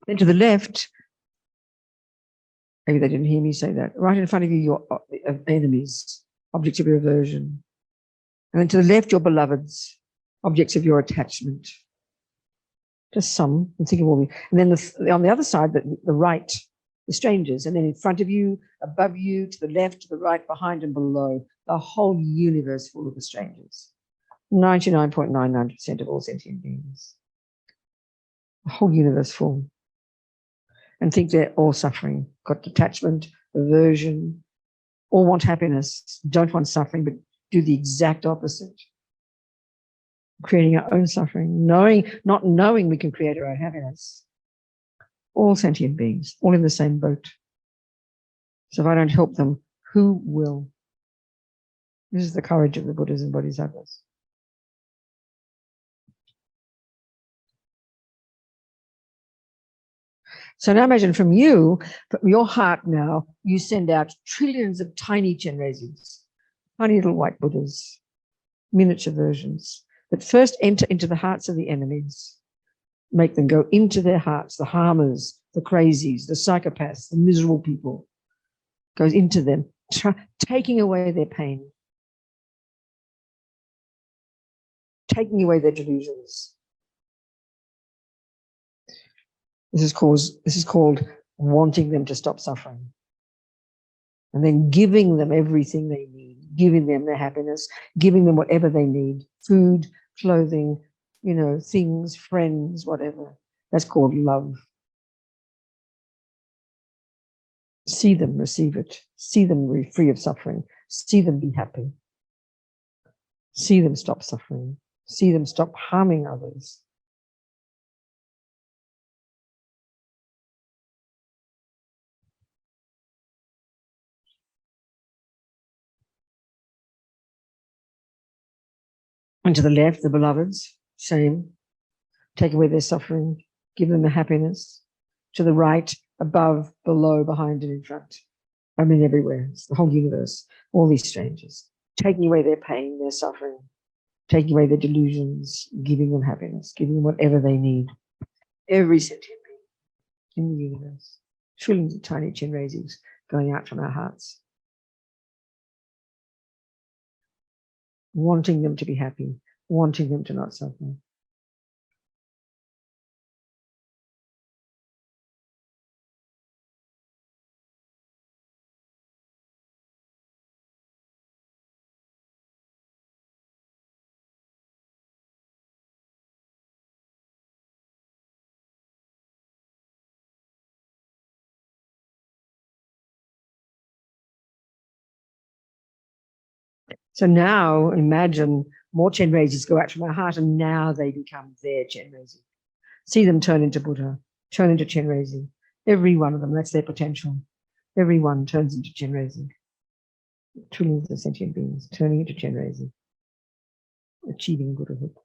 Speaker 1: Then to the left, maybe they didn't hear me say that, right in front of you, your enemies, objects of your aversion. And then to the left, your beloveds, objects of your attachment. Just some, I'm thinking more. And then on the other side, the right, the strangers. And then in front of you, above you, to the left, to the right, behind and below, the whole universe full of the strangers. 99.99% of all sentient beings. The whole universe full. And think they're all suffering, got detachment, aversion, all want happiness, don't want suffering, but do the exact opposite. Creating our own suffering, not knowing we can create our own happiness. All sentient beings, all in the same boat. So if I don't help them, who will? This is the courage of the Buddhas and Bodhisattvas. So now imagine from you, from your heart now, you send out trillions of tiny Chenrezig, tiny little white Buddhas, miniature versions, that first enter into the hearts of the enemies, make them go into their hearts, the harmers, the crazies, the psychopaths, the miserable people, goes into them, taking away their pain, taking away their delusions. This is called wanting them to stop suffering. And then giving them everything they need, giving them their happiness, giving them whatever they need, food, clothing, things, friends, whatever. That's called love. See them receive it. See them be free of suffering. See them be happy. See them stop suffering. See them stop harming others. And to the left, the beloveds, same. Take away their suffering, give them the happiness. To the right, above, below, behind, and in front. I mean, everywhere. It's the whole universe, all these strangers. Taking away their pain, their suffering, taking away their delusions, giving them happiness, giving them whatever they need. Every sentient being in the universe. Trillions of tiny Chenrezigs going out from our hearts. Wanting them to be happy, wanting them to not suffer. So now imagine more Chenrezig go out from our heart, and now they become their Chenrezig. See them turn into Buddha, turn into Chenrezig. Every one of them, that's their potential. Every one turns into Chenrezig. Trillions of sentient beings turning into Chenrezig, achieving Buddhahood.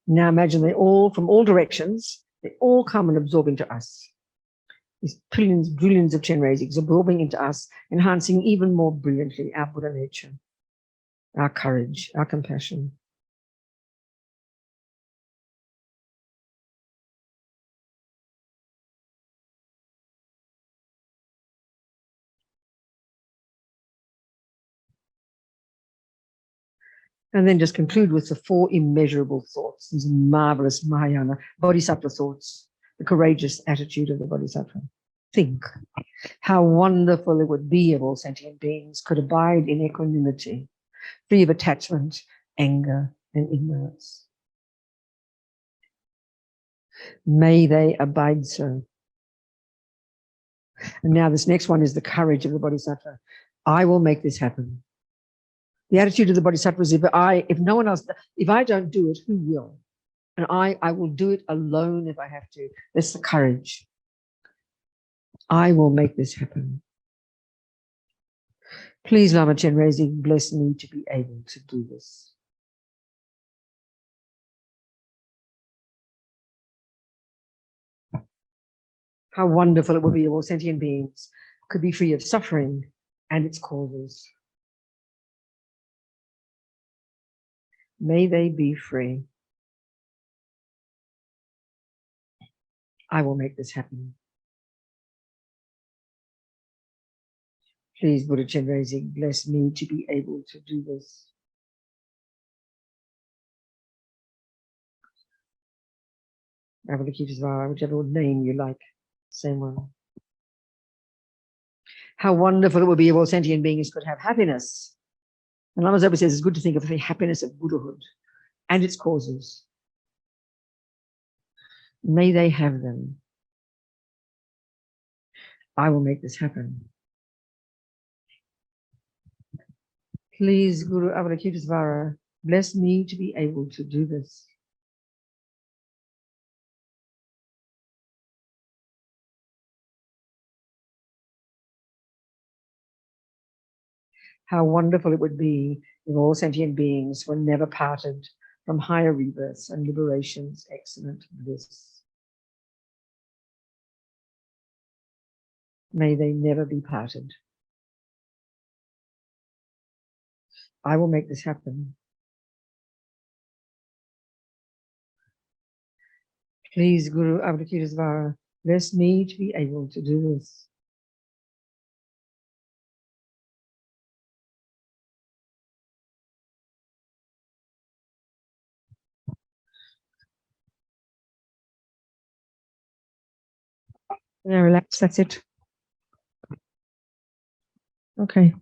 Speaker 1: Now imagine they all, from all directions, they all come and absorb into us. These trillions, billions of Chenrezigs absorbing into us, enhancing even more brilliantly our Buddha nature, our courage, our compassion. And then just conclude with the 4 immeasurable thoughts, these marvelous Mahayana bodhisattva thoughts, the courageous attitude of the bodhisattva. Think how wonderful it would be if all sentient beings could abide in equanimity, free of attachment, anger, and ignorance. May they abide so. And now this next one is the courage of the bodhisattva. I will make this happen. The attitude of the bodhisattva is if no one else, if I don't do it, who will? And I will do it alone if I have to. That's the courage. I will make this happen. Please, Lama Chenrezig, bless me to be able to do this. How wonderful it would be if all sentient beings could be free of suffering and its causes. May they be free. I will make this happen. Please, Buddha Chenrezig, bless me to be able to do this. Avalokitesvara, whichever name you like, same one. How wonderful it would be if all sentient beings could have happiness. And Lama Zopa says it's good to think of the happiness of Buddhahood and its causes. May they have them. I will make this happen. Please, Guru Avalokitesvara, bless me to be able to do this. How wonderful it would be if all sentient beings were never parted from higher rebirths and liberation's excellent bliss. May they never be parted. I will make this happen. Please, Guru Avalokitesvara, bless me to be able to do this. Now relax, that's it. Okay.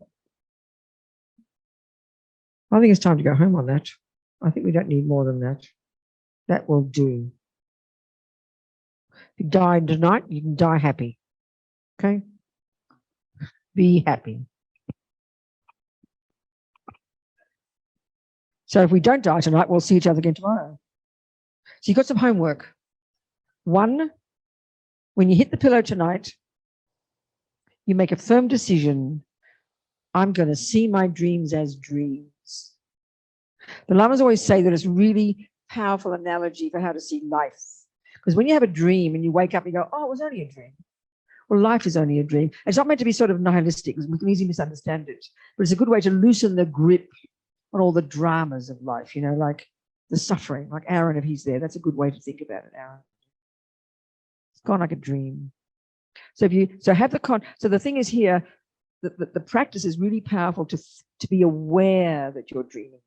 Speaker 1: I think it's time to go home on that. I think we don't need more than that. That will do. If you die tonight, you can die happy. Okay? Be happy. So if we don't die tonight, we'll see each other again tomorrow. So you've got some homework. One, when you hit the pillow tonight, you make a firm decision. I'm going to see my dreams as dreams. The Lamas always say that it's really powerful analogy for how to see life. Because when you have a dream and you wake up and you go, oh, it was only a dream. Well, life is only a dream. It's not meant to be sort of nihilistic, because we can easily misunderstand it. But it's a good way to loosen the grip on all the dramas of life, you know, like the suffering, like Aaron, if he's there. That's a good way to think about it, Aaron. It's gone like a dream. So if you, so have the so the thing is here, the practice is really powerful to be aware that you're dreaming.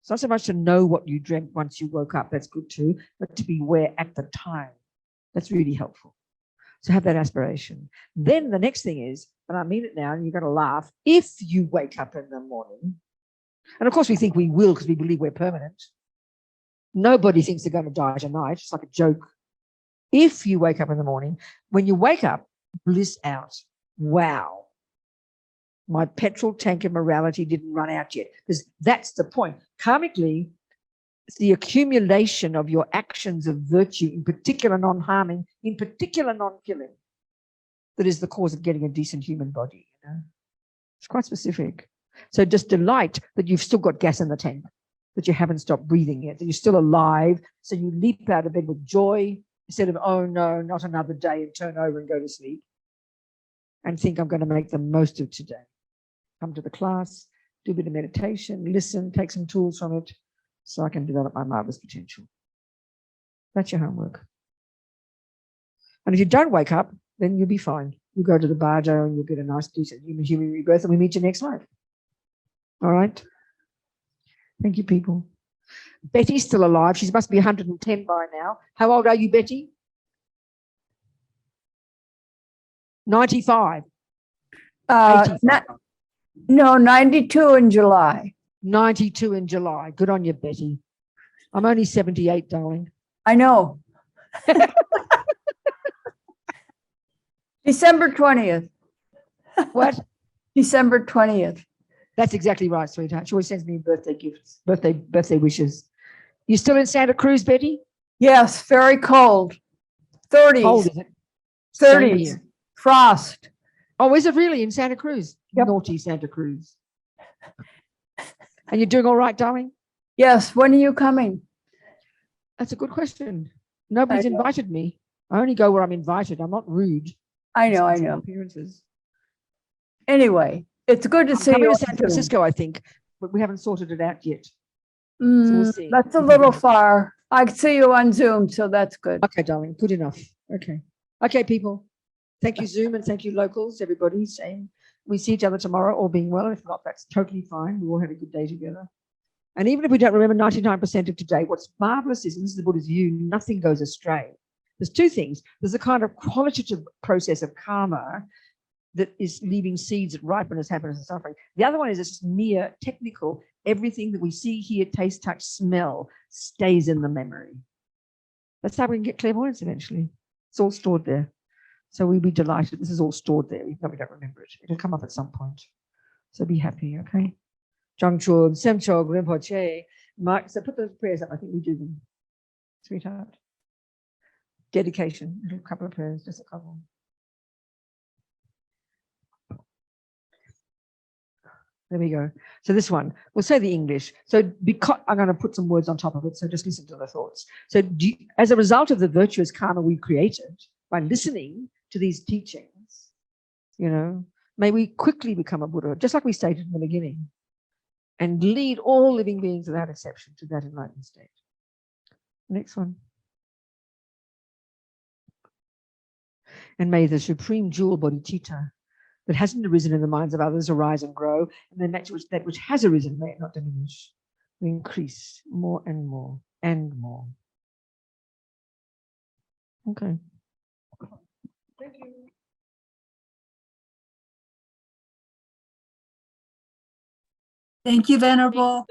Speaker 1: It's not so much to know what you dreamt once you woke up, that's good too, but to be aware at the time. That's really helpful. So have that aspiration. Then the next thing is, and I mean it now, and you're going to laugh, if you wake up in the morning, and of course we think we will because we believe we're permanent. Nobody thinks they're going to die tonight. It's like a joke. If you wake up in the morning, when you wake up, bliss out. Wow. My petrol tank of morality didn't run out yet, because that's the point. Karmically, it's the accumulation of your actions of virtue, in particular non-harming, in particular non-killing, that is the cause of getting a decent human body. You know? It's quite specific. So just delight that you've still got gas in the tank, that you haven't stopped breathing yet, that you're still alive. So you leap out of bed with joy instead of, oh no, not another day, and turn over and go to sleep. And think, I'm going to make the most of today. Come to the class, do a bit of meditation, listen, take some tools from it, so I can develop my marvelous potential. That's your homework. And if you don't wake up, then you'll be fine. You go to the bardo and you'll get a nice, decent human rebirth, and we meet you next life. All right? Thank you, people. Betty's still alive. She must be 110 by now. How old are you, Betty? 95. 85.
Speaker 5: No, 92 in July.
Speaker 1: 92 in July. Good on you, Betty. I'm only 78, darling.
Speaker 5: I know. December 20th.
Speaker 1: What?
Speaker 5: December 20th.
Speaker 1: That's exactly right, sweetheart. She always sends me birthday gifts, birthday wishes. You still in Santa Cruz, Betty?
Speaker 5: Yes, very cold. 30s.
Speaker 1: Cold, is it? Same
Speaker 5: 30s.
Speaker 1: here.
Speaker 5: Frost.
Speaker 1: Oh, is it really in Santa Cruz?
Speaker 5: Yep.
Speaker 1: Naughty Santa Cruz. And you're doing all right, darling?
Speaker 5: Yes. When are you coming?
Speaker 1: That's a good question. Nobody's
Speaker 5: I know.
Speaker 1: invited me. I only go where I'm invited. I'm not rude.
Speaker 5: I know.
Speaker 1: Appearances.
Speaker 5: Anyway, it's good to
Speaker 1: I'm
Speaker 5: see
Speaker 1: coming
Speaker 5: you.
Speaker 1: to San Francisco, I think, but we haven't sorted it out yet.
Speaker 5: Mm,
Speaker 1: So we'll see.
Speaker 5: that's a little far. I can see you on Zoom, so that's good.
Speaker 1: Okay, darling. Good enough. Okay. Okay, people. Thank you, Zoom, and thank you, locals, everybody. Same. We see each other tomorrow, all being well. If not, that's totally fine. We all have a good day together. And even if we don't remember 99% of today, what's marvelous is, and this is the Buddha's view, nothing goes astray. There's two things. There's a kind of qualitative process of karma that is leaving seeds that ripen as happiness and suffering. The other one is it's mere technical. Everything that we see, hear, taste, touch, smell stays in the memory. That's how we can get clairvoyance eventually. It's all stored there. So we'll be delighted. This is all stored there, even though we don't remember it. It'll come up at some point. So be happy, okay? Jongchul, Semchog, Rinpoche, Mike. So put those prayers up. I think we do them, sweetheart. Dedication, a couple of prayers, just a couple. There we go. So this one, we'll say the English. So because I'm going to put some words on top of it, so just listen to the thoughts. So as a result of the virtuous karma we created by listening to these teachings, you know, may we quickly become a Buddha, just like we stated in the beginning, and lead all living beings without exception to that enlightened state. Next one. And may the supreme jewel bodhicitta that hasn't arisen in the minds of others arise and grow, and then that which has arisen may it not diminish, we increase more and more and more. Okay. Thank you.
Speaker 6: Thank you, Venerable.